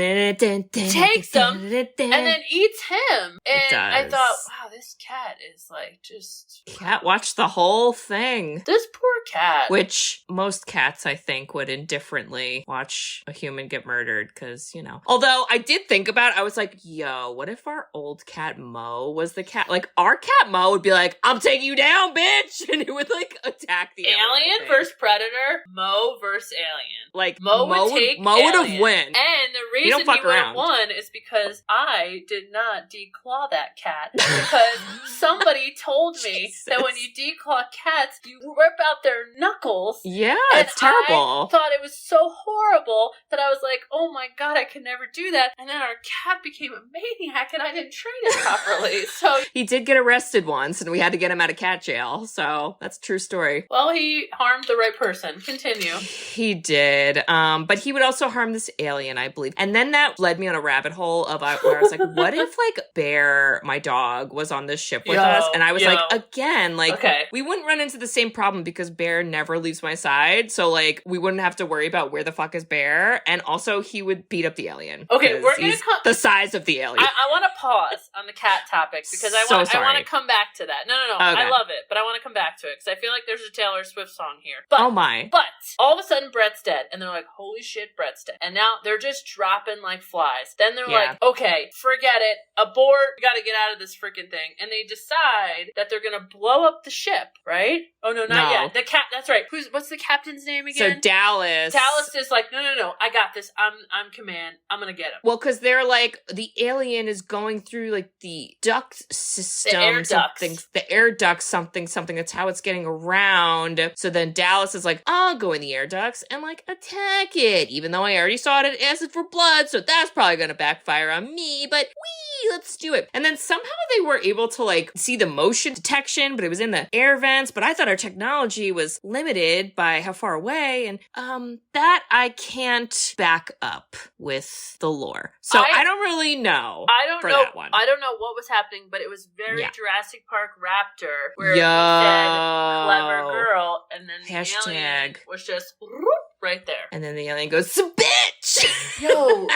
him, and then eats him. And I thought, wow, this cat is, like, just... Cat watched the whole thing. This poor cat. Which most cats, I think, would indifferently watch a human get murdered, because, you know. Although, I did think about it, I was like, yo, what if our old cat Mo was the cat? Like, our cat Mo would be like, I'm taking you down, bitch! And it would, like, attack the alien versus Predator, Mo versus Alien. Like, Mo would have won. And the reason he would have won is because I did not declaw that cat. Because somebody told me that when you declaw cats, you rip out their knuckles. Yeah, it's terrible. I thought it was so horrible that I was like, oh my God, I could never do that. And then our cat became a maniac and I didn't train it properly. So he did get arrested once and we had to get him out of cat jail. So that's a true story. Well, he harmed the right person. Continue. He did. But he would also harm this alien, I believe. And then that led me on a rabbit hole of where I was like, what if like Bear, my dog, was on this ship with us? And I was like, again, like, we wouldn't run into the same problem because Bear never leaves my side. So, like, we wouldn't have to worry about where the fuck is Bear. And also, he would beat up the alien. Okay, we're going to the size of the alien. I want to pause on the cat topic because I want to come back to that. No. Okay. I love it, but I want to come back to it because I feel like there's a Taylor Swift song here. But, oh my. But all of a sudden, Brett's dead. And they're like, holy shit, Brett's dead. And now they're just dropping like flies. Then they're like, okay, forget it. Abort. We got to get out of this freaking thing. And they decide that they're going to blow up the ship, right? Oh, no, not yet. The cat, that's right. What's the captain's name again? So Dallas. Dallas is like, no, I got this. I'm command. I'm going to get him. Well, because they're like, the alien is going through like the duct system. The air ducts. The air ducts, something. That's how it's getting around. So then Dallas is like, I'll go in the air ducts and like attack it. Even though I already saw it at acid for blood. So that's probably going to backfire on me. But let's do it. And then somehow they were able to like see the motion detection, but it was in the air vents. But I thought our technology was limited by how far away. And that I can't back up with the lore. So I don't really know. I don't know. That one. I don't know what was happening, but it was very Jurassic Park Raptor, where Yo. he said "clever girl," and then the Hashtag. alien was just right there. And then the alien goes, bitch! Yo,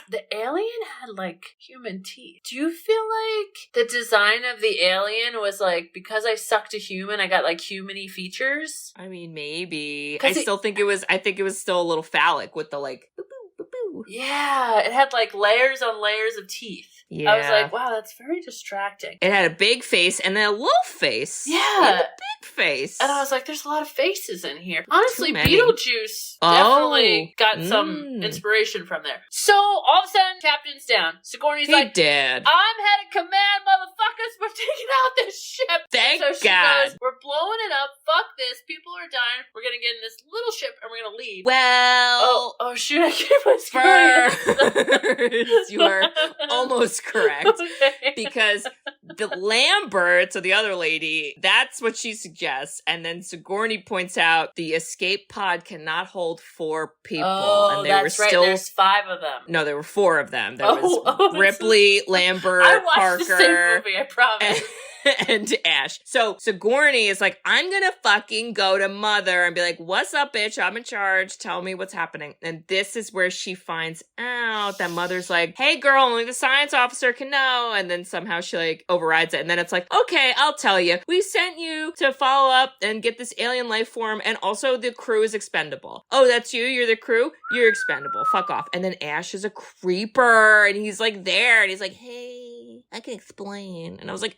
the alien had like human teeth. Do you feel like the design of the alien was like, because I sucked a human, I got like human-y features? I mean, maybe. I think it was still a little phallic with the like, boop, boop, boop, boop. Yeah, it had like layers on layers of teeth. Yeah. I was like, wow, that's very distracting. It had a big face and then a little face. Yeah. And a big face. And I was like, there's a lot of faces in here. Honestly, Too many. Beetlejuice definitely got some inspiration from there. So, all of a sudden, Captain's down. Sigourney's like, Dad. I'm head of command, motherfuckers. We're taking out this ship. Thank so she God. goes, we're blowing it up. Fuck this. People are dying. We're going to get in this little ship and we're going to leave. Well. Oh, shoot. I gave my Sigourney. You are almost correct. Okay. Because the Lambert, so the other lady, that's what she suggests. And then Sigourney points out the escape pod cannot hold 4 people. Oh, and that's right. There's 5 of them. No, there were 4 of them. There was Ripley, Lambert, I watched Parker. the same movie, I promise. And Ash. So Sigourney is like, I'm gonna fucking go to Mother and be like, what's up, bitch? I'm in charge. Tell me what's happening. And this is where she finds out that Mother's like, hey girl, only the science officer can know. And then somehow she like overrides it. And then it's like, okay, I'll tell you. We sent you to follow up and get this alien life form. And also the crew is expendable. Oh, that's you? You're the crew? You're expendable. Fuck off. And then Ash is a creeper. And he's like there. And he's like, hey, I can explain. And I was like,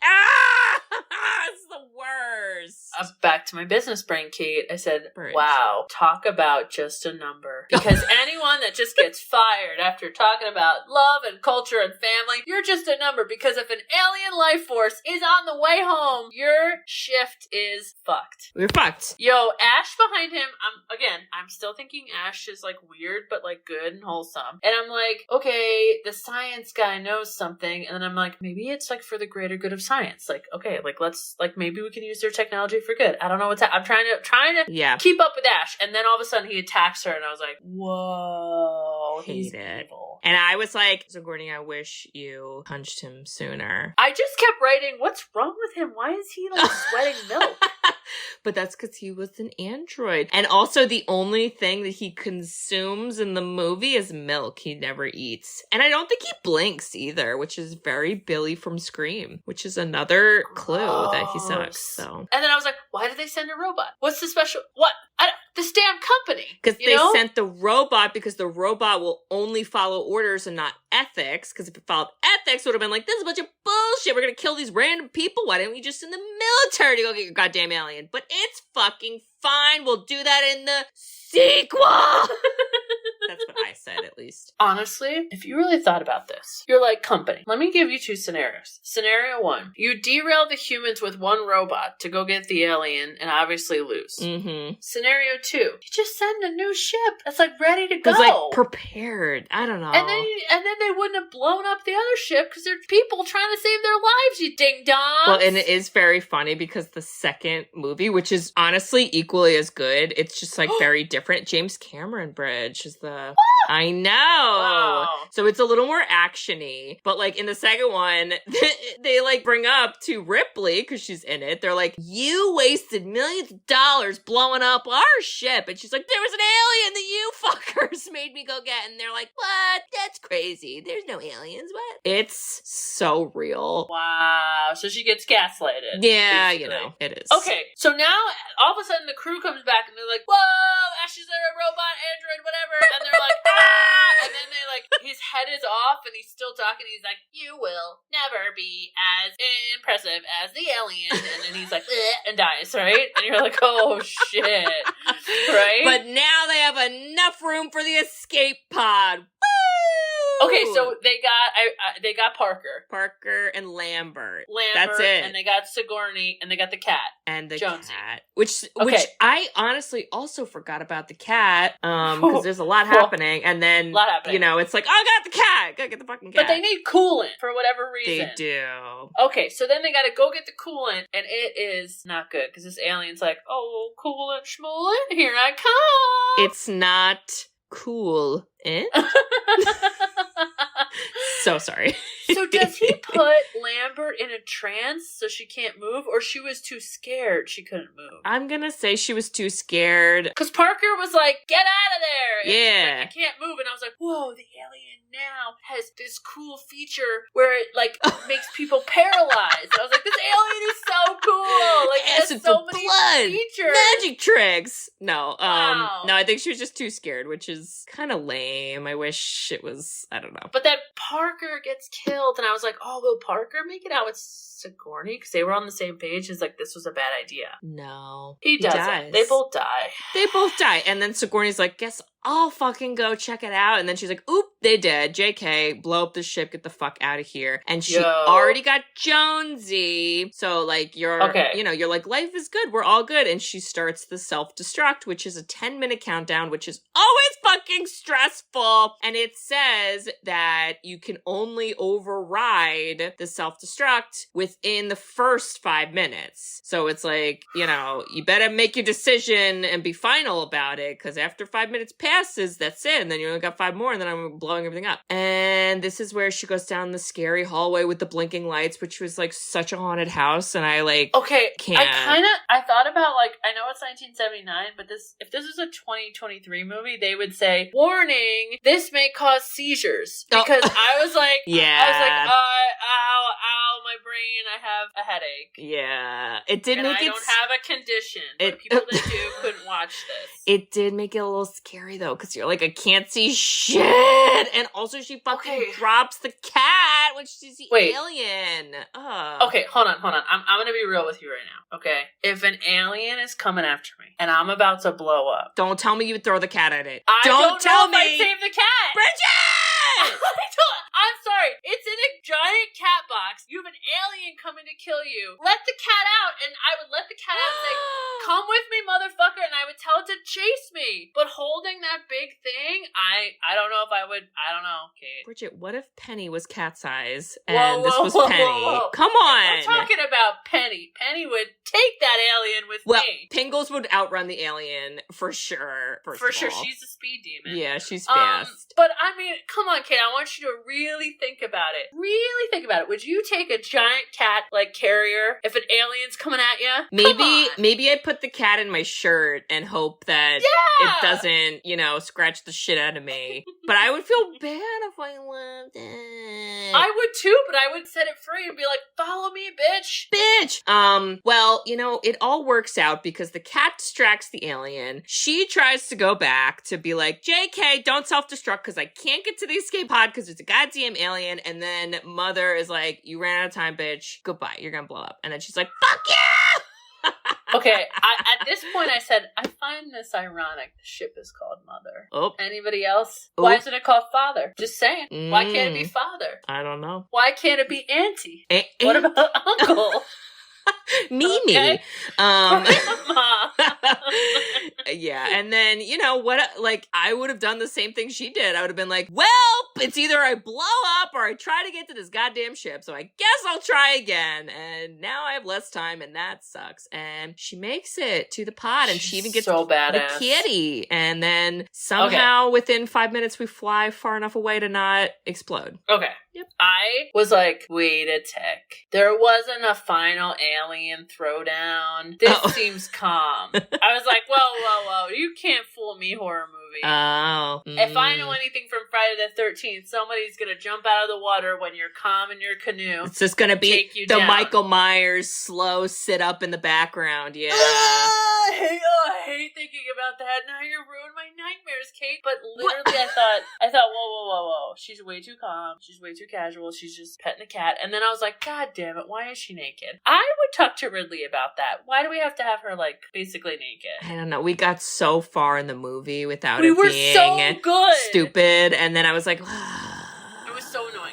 it's the worst. Back to my business brain, Kate. I said, Bridge. wow, talk about just a number. Because anyone that just gets fired after talking about love and culture and family, you're just a number. Because if an alien life force is on the way home, your shift is fucked. We're fucked. Yo, Ash behind him, I'm still thinking Ash is like weird, but like good and wholesome. And I'm like, okay, the science guy knows something. And then I'm like, maybe it's like for the greater good of science. Like, okay, like let's, like maybe we can use their technology for good. I don't know what's I'm trying to keep up with Ash. And then all of a sudden he attacks her and I was like, whoa, he's evil. And I was like, Sigourney, I wish you punched him sooner. I just kept writing, what's wrong with him? Why is he like sweating milk? But that's because he was an android. And also the only thing that he consumes in the movie is milk. He never eats. And I don't think he blinks either, which is very Billy from Scream, which is another clue that he sucks. So. And then I was like, why did they send a robot? What's the special? What? This damn company. Because they sent the robot because the robot will only follow orders and not ethics. Because if it followed ethics, it would have been like, this is a bunch of bullshit. We're going to kill these random people. Why didn't we just send the military to go get your goddamn alien? But it's fucking fine. We'll do that in the sequel. That's what I said, at least. Honestly, if you really thought about this, you're like, company, let me give you 2 scenarios. Scenario 1, you derail the humans with one robot to go get the alien and obviously lose. Mm-hmm. Scenario 2, you just send a new ship that's like ready to go. It's like prepared. I don't know. And then they wouldn't have blown up the other ship because there's people trying to save their lives, you ding-dongs. Well, and it is very funny because the second movie, which is honestly equally as good, it's just like very different. James Cameron Bridge is the I know. Wow. So it's a little more action-y. But like in the second one, they like bring up to Ripley, because she's in it, they're like, you wasted millions of dollars blowing up our ship. And she's like, there was an alien that you fuckers made me go get. And they're like, what? That's crazy. There's no aliens. What? It's so real. Wow. So she gets gaslighted. Yeah, basically. you know, it is. Okay, so now all of a sudden the crew comes back and they're like, whoa, Ash is a robot, android, whatever. And they're like, ah! And then they like, his head is off and he's still talking. He's like, you will never be as impressive as the alien. And then he's like, and dies, right? And you're like, oh shit. Right? But now they have enough room for the escape pod. Woo! Okay, Okay, so they got Parker and Lambert. That's it. And they got Sigourney, and they got the cat. And the Jonesy. cat. Which I honestly also forgot about the cat. Because there's a lot happening. And then, it's like, oh, I got the cat. Gotta get the fucking cat. But they need coolant for whatever reason. They do. Okay, so then they gotta go get the coolant, and it is not good, because this alien's like, oh, coolant schmoolant, here I come. It's not cool. So sorry. So does he put Lambert in a trance so she can't move, or she was too scared she couldn't move? I'm gonna say she was too scared. Because Parker was like, get out of there! And yeah. Like, I can't move. And I was like, whoa, the alien now has this cool feature where it, like, makes people paralyzed. I was like, this alien is so cool! Like, it has so many features! Magic tricks! No, wow. No, I think she was just too scared, which is kind of lame. I wish it was, I don't know. But then Parker gets killed, and I was like, oh, will Parker make it out with Sigourney? Because they were on the same page. It's like, this was a bad idea. No. He doesn't. They both die. And then Sigourney's like, guess I'll fucking go check it out. And then she's like, oop, they dead. JK, blow up the ship, get the fuck out of here. And she already got Jonesy. So, like, you're like, life is good. We're all good. And she starts the self-destruct, which is a 10-minute countdown, which is always fucking stressful. And it says that you can only override the self-destruct within the first 5 minutes. So it's like, you better make your decision and be final about it, because after 5 minutes passes, that's it. And then you only got 5 more, and then I'm blowing everything up. And this is where she goes down the scary hallway with the blinking lights, which was like such a haunted house. And I can't. I thought about, like, I know it's 1979, but if this was a 2023 movie, they would say, warning, this may cause seizures. Because I was like, ow, my brain, I have a headache. Yeah. It did and make I don't have a condition. But people that do couldn't watch this. It did make it a little scary, though, because you're like, I can't see shit. And also she fucking drops the cat, which is the alien. Okay, hold on. I'm gonna be real with you right now, okay? If an alien is coming after me, and I'm about to blow up. Don't tell me you would throw the cat at it. Don't tell me. I save the cat. Bridget! I'm sorry. It's in a giant cat box. You have an alien coming to kill you. Let the cat out, and I would let the cat out and say, come with me, motherfucker, and I would tell it to chase me. But holding that big thing, I don't know if I would. I don't know, Kate. Bridget, what if Penny was cat size and this was Penny? Whoa. Come on. We're talking about Penny. Penny would take that alien with me. Pingles would outrun the alien for sure. For sure, she's a speed demon. Yeah, she's fast. But I mean, come on, Kate. I want you to really think about it. Really think about it. Would you take a giant cat like carrier if an alien's coming at you? Maybe I'd put the cat in my shirt and hope that it doesn't, scratch the shit out of me. But I would feel bad if I left it. I would too, but I would set it free and be like, follow me, bitch. Well, it all works out because the cat distracts the alien. She tries to go back to be like, JK, don't self-destruct because I can't get to the escape pod because there's a goddamn alien. And then Mother is like, you ran out of time, bitch. Goodbye. You're going to blow up. And then she's like, fuck you! Okay, at this point I said, I find this ironic. The ship is called Mother. Oh. Anybody else? Why isn't it called Father? Just saying. Why can't it be Father? I don't know. Why can't it be Auntie? What about Uncle? Mimi. Okay. Yeah, and then, I would have done the same thing she did. I would have been like, well, it's either I blow up or I try to get to this goddamn ship, so I guess I'll try again. And now I have less time, and that sucks. And she makes it to the pod, and she even gets the kitty. And then somehow within 5 minutes, we fly far enough away to not explode. Okay. Yep. I was like, wait a tick. There wasn't a final alien throwdown. This seems calm. I was like, whoa. You can't fool me, horror movie. Oh. If I know anything from Friday the 13th, somebody's going to jump out of the water when you're calm in your canoe. It's just going to be the down. Michael Myers slow sit up in the background. Yeah. I hate thinking about that. Now you ruined my nightmares, Kate. But literally, I thought, whoa. She's way too calm. She's way too casual. She's just petting the cat. And then I was like, God damn it, why is she naked? I would talk to Ridley about that. Why do we have to have her, basically naked? I don't know. We got so far in the movie without we it were being so good. Stupid. And then I was like, it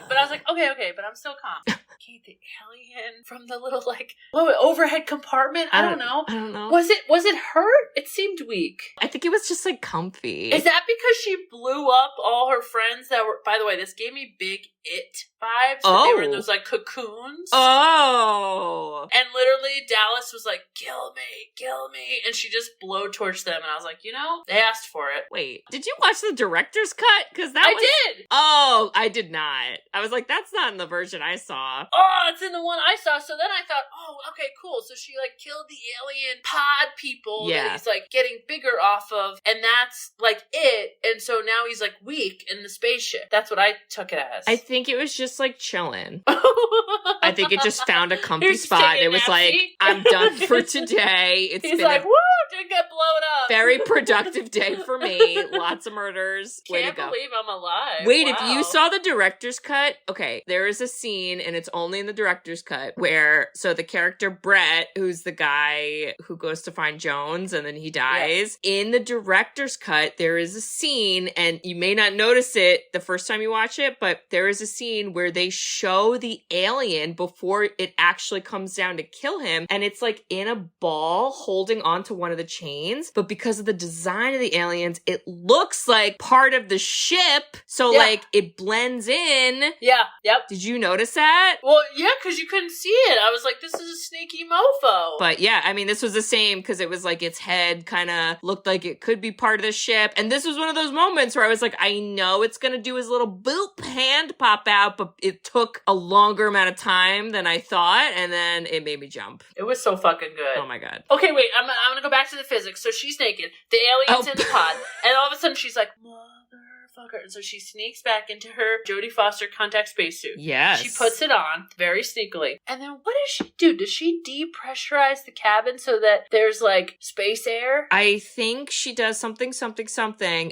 But I was like, okay, but I'm still calm. Okay, the alien from the little, like, overhead compartment? I don't know. Was it hurt? It seemed weak. I think it was just, like, comfy. Is that because she blew up all her friends that were, by the way, this gave me big It vibes. Oh. They were in those, like, cocoons. Oh. And literally, Dallas was like, kill me. And she just blowtorched them. And I was like, they asked for it. Wait, did you watch the director's cut? Because I did. Oh, I did not. I was like, that's not in the version I saw. Oh, it's in the one I saw. So then I thought, oh, okay, cool. So she, like, killed the alien pod people that he's, like, getting bigger off of. And that's, like, it. And so now he's, like, weak in the spaceship. That's what I took it as. I think it was just, like, chilling. I think it just found a comfy spot. It was like, I'm done for today. He's like, woo, didn't get blown up. Very productive day for me. Lots of murders. Way to go. Can't believe I'm alive. Wait, wow. If you saw the director's cut, okay, there is a scene, and it's only in the director's cut, where, so the character Brett, who's the guy who goes to find Jones, and then he dies, in the director's cut, there is a scene, and you may not notice it the first time you watch it, but there is a scene where they show the alien before it actually comes down to kill him, and it's like in a ball holding onto one of the chains, but because of the design of the aliens, it looks like part of the ship, so like it blends in. Yeah, yep. Did you notice that? Well, yeah, because you couldn't see it. I was like, this is a sneaky mofo. But yeah, I mean, this was the same, because it was like its head kind of looked like it could be part of the ship, and this was one of those moments where I was like, I know it's gonna do his little boop hand pop out, but it took a longer amount of time than I thought, and then it made me jump. It was so fucking good. Oh my god. Okay, wait, I'm gonna go back to the physics. So she's naked, the alien's in the pod, and all of a sudden she's like, motherfucker. And so she sneaks back into her Jodie Foster contact spacesuit. Yes. She puts it on very sneakily. And then what does she do? Does she depressurize the cabin so that there's like space air? I think she does something,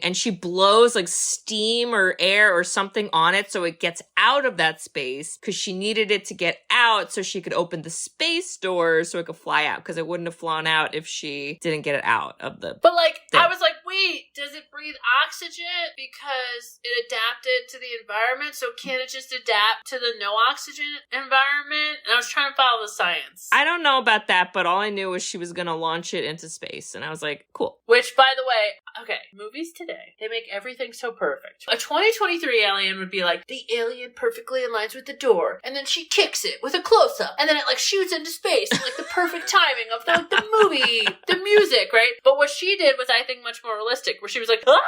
and she blows like steam or air or something on it so it gets out of that space, because she needed it to get out so she could open the space doors so it could fly out, because it wouldn't have flown out if she didn't get it out of the But like, thing. I was like, wait, does it breathe oxygen because it adapted to the environment? So can it just adapt to the no oxygen environment? And I was trying to follow the science. I don't know about that, but all I knew was she was going to launch it into space, and I was like, cool. Which, by the way, okay, movies today, they make everything so perfect. A 2023 alien would be like, the alien perfectly aligns with the door, and then she kicks it with a close-up, and then it like shoots into space, and like the perfect timing of the movie, the music, right? But what she did was, I think, much more realistic, where she was like, ah!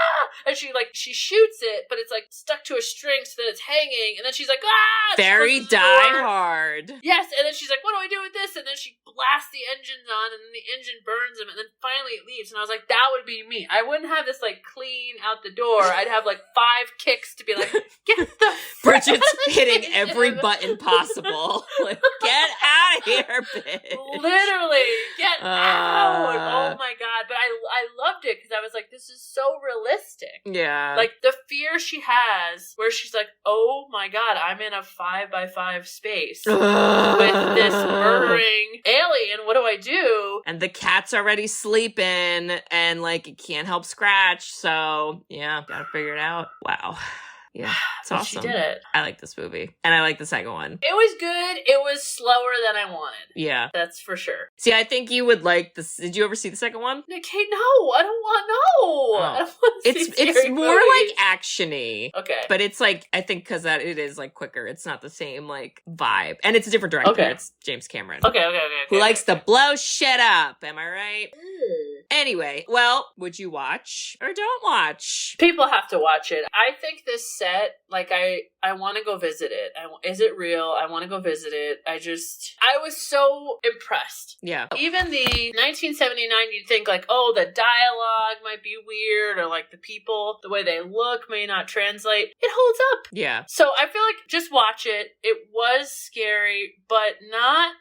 And she shoots it, but it's like stuck to a string so that it's hanging, and then she's like, ah! Very Die Hard. Yes, and then she's like, what do I do with this? And then she blasts the engines on, and then the engine burns him, and then finally it leaves. And I was like, that would be me. I wouldn't have this like clean out the door. I'd have like 5 kicks to be like, get the Bridget's hitting every button possible. Like, get out of here, bitch. Literally, get out. Oh my god. But I loved it, because I was like, this is so realistic. Yeah. Like the fear she has, where she's like, oh my god, I'm in a 5x5 space with this murdering alien. What do I do? And the cat's already sleeping, and like it can't help scratch. So yeah, gotta figure it out. Wow. Yeah, it's But awesome. She did it. I like this movie. And I like the second one. It was good. It was slower than I wanted. Yeah. That's for sure. See, I think you would like this. Did you ever see the second one? Nick, hey, no. I don't want, no. I don't want to see It's scary more movies. like action-y. Okay. But it's like, I think because that it is like quicker. It's not the same like vibe. And it's a different director. Okay. It's James Cameron. Okay. Who likes to blow shit up. Am I right? Mm. Anyway, well, would you watch or don't watch? People have to watch it. I think this set, like, I want to go visit it. Is it real? I want to go visit it. I was so impressed. Yeah. Even the 1979, you'd think like, oh, the dialogue might be weird, or like the people, the way they look may not translate. It holds up. Yeah. So I feel like just watch it. It was scary, but not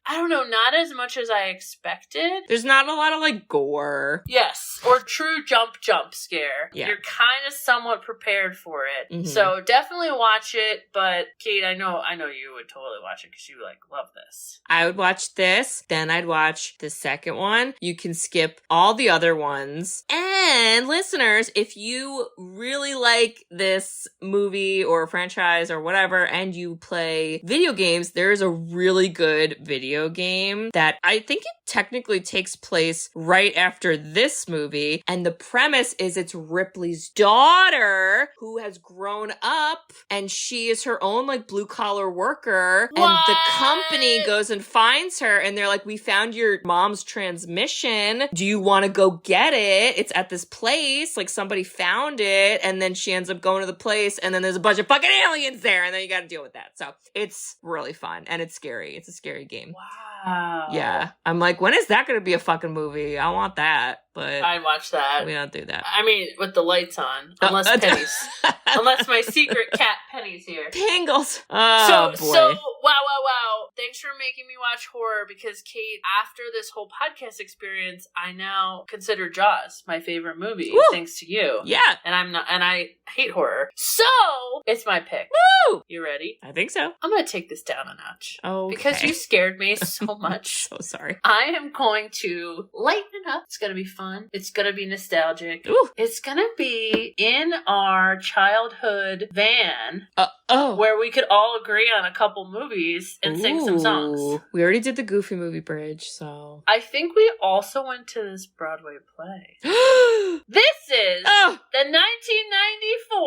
as much as I expected. There's not a lot of like gore. Yes, or true jump scare. Yeah. You're kind of somewhat prepared for it. Mhm. So definitely definitely watch it, but Kate, I know you would totally watch it because you love this. I would watch this, then I'd watch the second one. You can skip all the other ones. And listeners, if you really like this movie or franchise or whatever, and you play video games, there is a really good video game that I think it technically takes place right after this movie. And the premise is it's Ripley's daughter who has grown up and she is her own blue collar worker. What? And the company goes and finds her and they're like, we found your mom's transmission. Do you want to go get it? It's at this place. Somebody found it. And then she ends up going to the place and then there's a bunch of fucking aliens there. And then you got to deal with that. So it's really fun and it's scary. It's a scary game. Wow. Yeah. I'm like, when is that going to be a fucking movie? I want that. But I'd watch that. We don't do that. I mean, with the lights on. Unless Penny's. Unless my secret cat Penny's here. Pangles. Oh, boy. So, wow. Thanks for making me watch horror because, Kate, after this whole podcast experience, I now consider Jaws my favorite movie. Woo! Thanks to you. Yeah. And I hate horror. So, it's my pick. Woo! You ready? I think so. I'm going to take this down a notch. Okay. Because you scared me so much. So sorry. I am going to lighten it up. It's going to be fun. It's going to be nostalgic. Ooh. It's going to be in our childhood van Oh. where we could all agree on a couple movies and sing some songs. We already did the Goofy movie bridge, so. I think we also went to this Broadway play. This is the 1994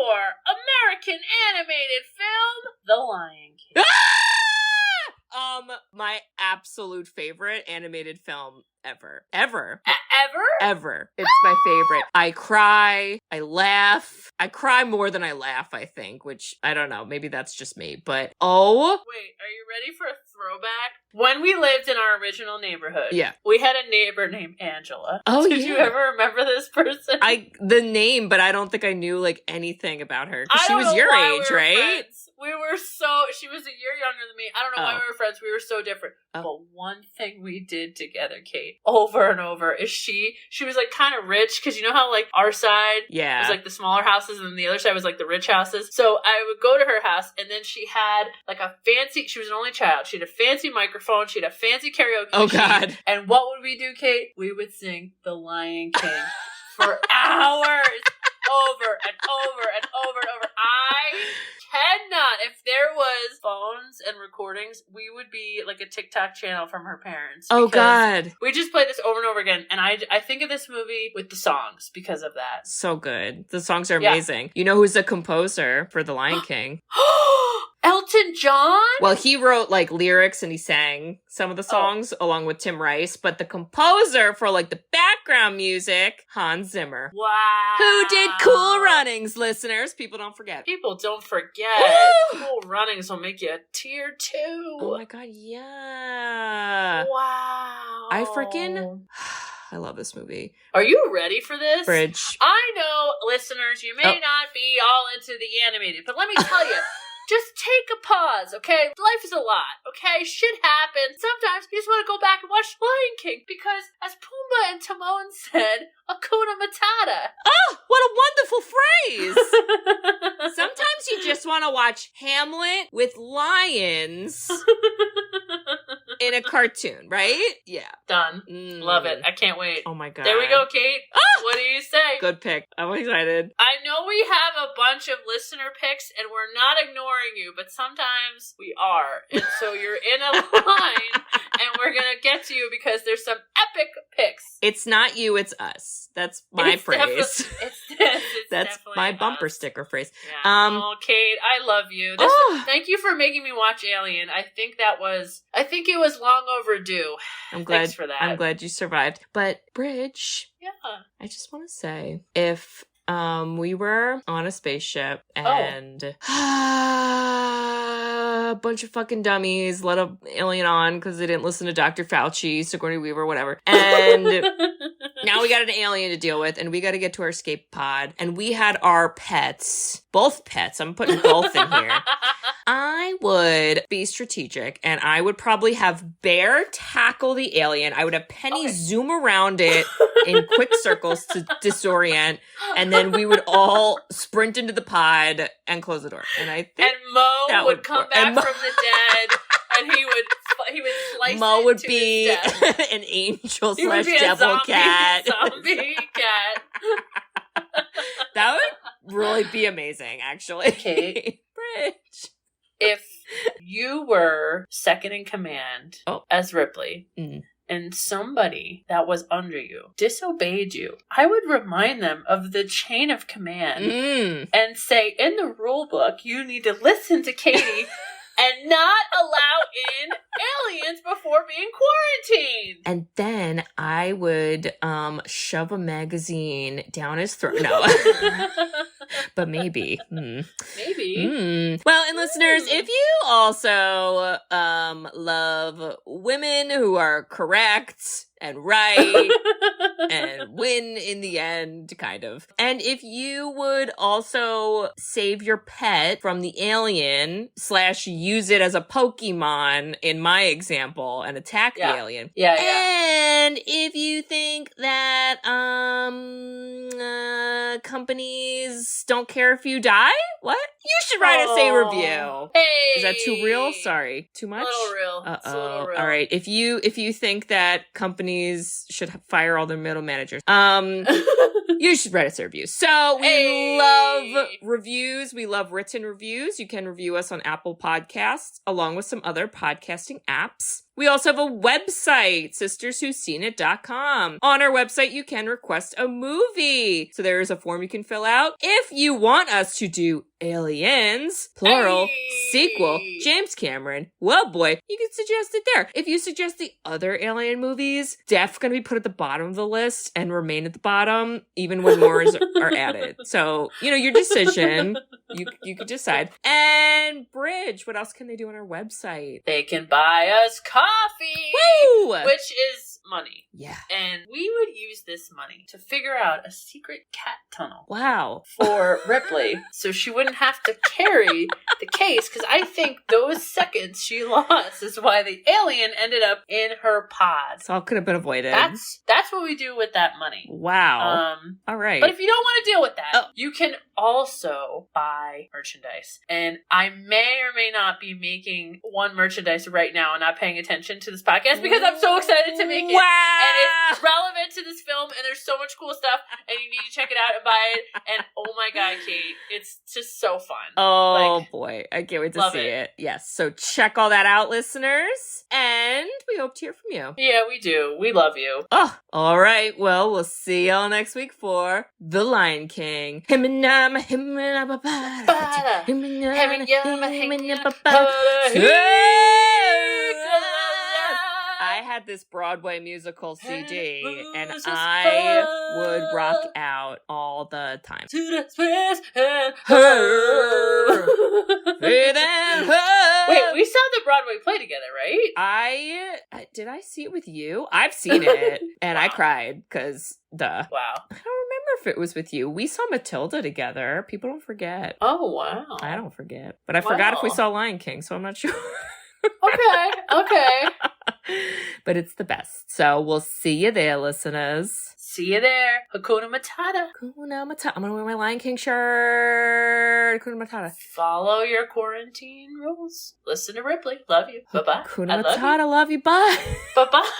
American animated film, The Lion King. My absolute favorite animated film ever. Ever? It's my favorite. I cry. I laugh. I cry more than I laugh, I think, which I don't know. Maybe that's just me, but Wait, are you ready for a throwback? When we lived in our original neighborhood, yeah, we had a neighbor named Angela. Oh, Did you ever remember this person? The name, but I don't think I knew anything about her. 'Cause I she don't was know your why age, we were right? friends. She was a year younger than me. I don't know why we were friends. We were so different. Oh. But one thing we did together, Kate, over and over, is she was kind of rich, because you know how our side Yeah. was the smaller houses and the other side was the rich houses. So I would go to her house and then she had she was an only child. She had a fancy microphone. She had a fancy karaoke machine. God. And what would we do, Kate? We would sing The Lion King for hours. Over and over and over and over. I cannot. If there was phones and recordings, we would be a TikTok channel from her parents. Oh, God. We just play this over and over again. And I think of this movie with the songs because of that. So good. The songs are amazing. You know who's the composer for The Lion King? Elton John? Well, he wrote lyrics and he sang some of the songs along with Tim Rice, but the composer for the background music, Hans Zimmer. Wow. Who did Cool Runnings, listeners? People don't forget. People don't forget. Woo! Cool Runnings will make you tear too. Oh my God, yeah. Wow. I love this movie. Are you ready for this? Bridge. I know, listeners, you may not be all into the animated, but let me tell you, just take a pause, okay? Life is a lot, okay? Shit happens. Sometimes you just want to go back and watch Lion King because, as Pumbaa and Timon said, Hakuna Matata. Oh, what a wonderful phrase. Sometimes you just want to watch Hamlet with lions in a cartoon, right? Yeah. Done. Love it. I can't wait. Oh my God. There we go, Kate. What do you say? Good pick. I'm excited. I know we have a bunch of listener picks and we're not ignoring you, but sometimes we are. And so you're in a line and we're going to get to you because there's some epic picks. It's not you, it's us. That's my phrase. That's my bumper sticker phrase. Yeah. Kate, I love you. Thank you for making me watch Alien. I think it was long overdue. Thanks for that. I'm glad you survived. But Bridge, yeah, I just want to say, if we were on a spaceship and a bunch of fucking dummies let an alien on because they didn't listen to Dr. Fauci, Sigourney Weaver, whatever, and Now we got an alien to deal with, and we got to get to our escape pod. And we had our pets, both pets. I'm putting both in here. I would be strategic, and I would probably have Bear tackle the alien. I would have Penny zoom around it in quick circles to disorient, and then we would all sprint into the pod and close the door. And I think Mo would come back from the dead, and he would slice Mo it would to be his death. an angel He would slash be a devil zombie cat. cat. That would really be amazing, actually. Kate. Bridge. If you were second in command as Ripley, and somebody that was under you disobeyed you, I would remind them of the chain of command and say, in the rule book, you need to listen to Katie and not allow in aliens before being quarantined. And then I would shove a magazine down his throat. No. But maybe. Maybe. Well, and listeners, if you also love women who are correct and right and win in the end, kind of. And if you would also save your pet from the alien / use it as a Pokemon in my example and attack the alien. Yeah. And if you think that companies don't care if you die, what? You should write us a review. Hey. Is that too real? Sorry. Too much? A little real. It's a little real. All right. If you think that companies should fire all their middle managers, you should write us a review. So we love reviews. We love written reviews. You can review us on Apple Podcasts along with some other podcasting apps. We also have a website, sisterswhoseenit.com. On our website, you can request a movie. So there is a form you can fill out. If you want us to do Aliens, plural, sequel, James Cameron, well, boy, you can suggest it there. If you suggest the other Alien movies, Def going to be put at the bottom of the list and remain at the bottom, even when more are added. So, your decision. You could decide. And Bridge, what else can they do on our website? They can buy us coffee! Woo! Which is money. Yeah. And we would use this money to figure out a secret cat tunnel. Wow. For Ripley, so she wouldn't have to carry the case, because I think those seconds she lost is why the alien ended up in her pod. So all could have been avoided. That's what we do with that money. Wow. All right. But if you don't want to deal with that, you can also buy merchandise. And I may or may not be making one merchandise right now and not paying attention to this podcast because I'm so excited to make it. Wow. And it's relevant to this film and there's so much cool stuff and you need to check it out and buy it. And oh my God, Kate, it's just so fun. Oh boy, I can't wait to see it. Yes, so check all that out, listeners. And we hope to hear from you. Yeah, we do. We love you. Oh, all right. Well, we'll see y'all next week for The Lion King. I had this Broadway musical CD, and I would rock out all the time. Wait, we saw the Broadway play together, right? Did I see it with you? I've seen it, and I cried, because, duh. Wow. I don't remember if it was with you. We saw Matilda together. People don't forget. Oh, wow. I don't forget. But I forgot if we saw Lion King, so I'm not sure. Okay. But it's the best. So we'll see you there, listeners. See you there. Hakuna Matata. Hakuna Matata. I'm going to wear my Lion King shirt. Hakuna Matata. Follow your quarantine rules. Listen to Ripley. Love you. Bye-bye. Hakuna Matata. Love you. Bye. Bye-bye.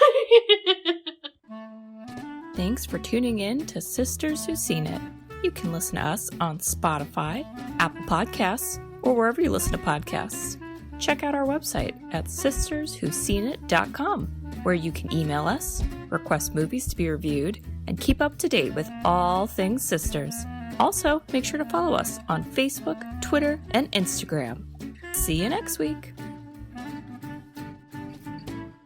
Thanks for tuning in to Sisters Who've Seen It. You can listen to us on Spotify, Apple Podcasts, or wherever you listen to podcasts. Check out our website at sisterswhoseenit.com, where you can email us, request movies to be reviewed, and keep up to date with all things sisters. Also, make sure to follow us on Facebook, Twitter, and Instagram. See you next week.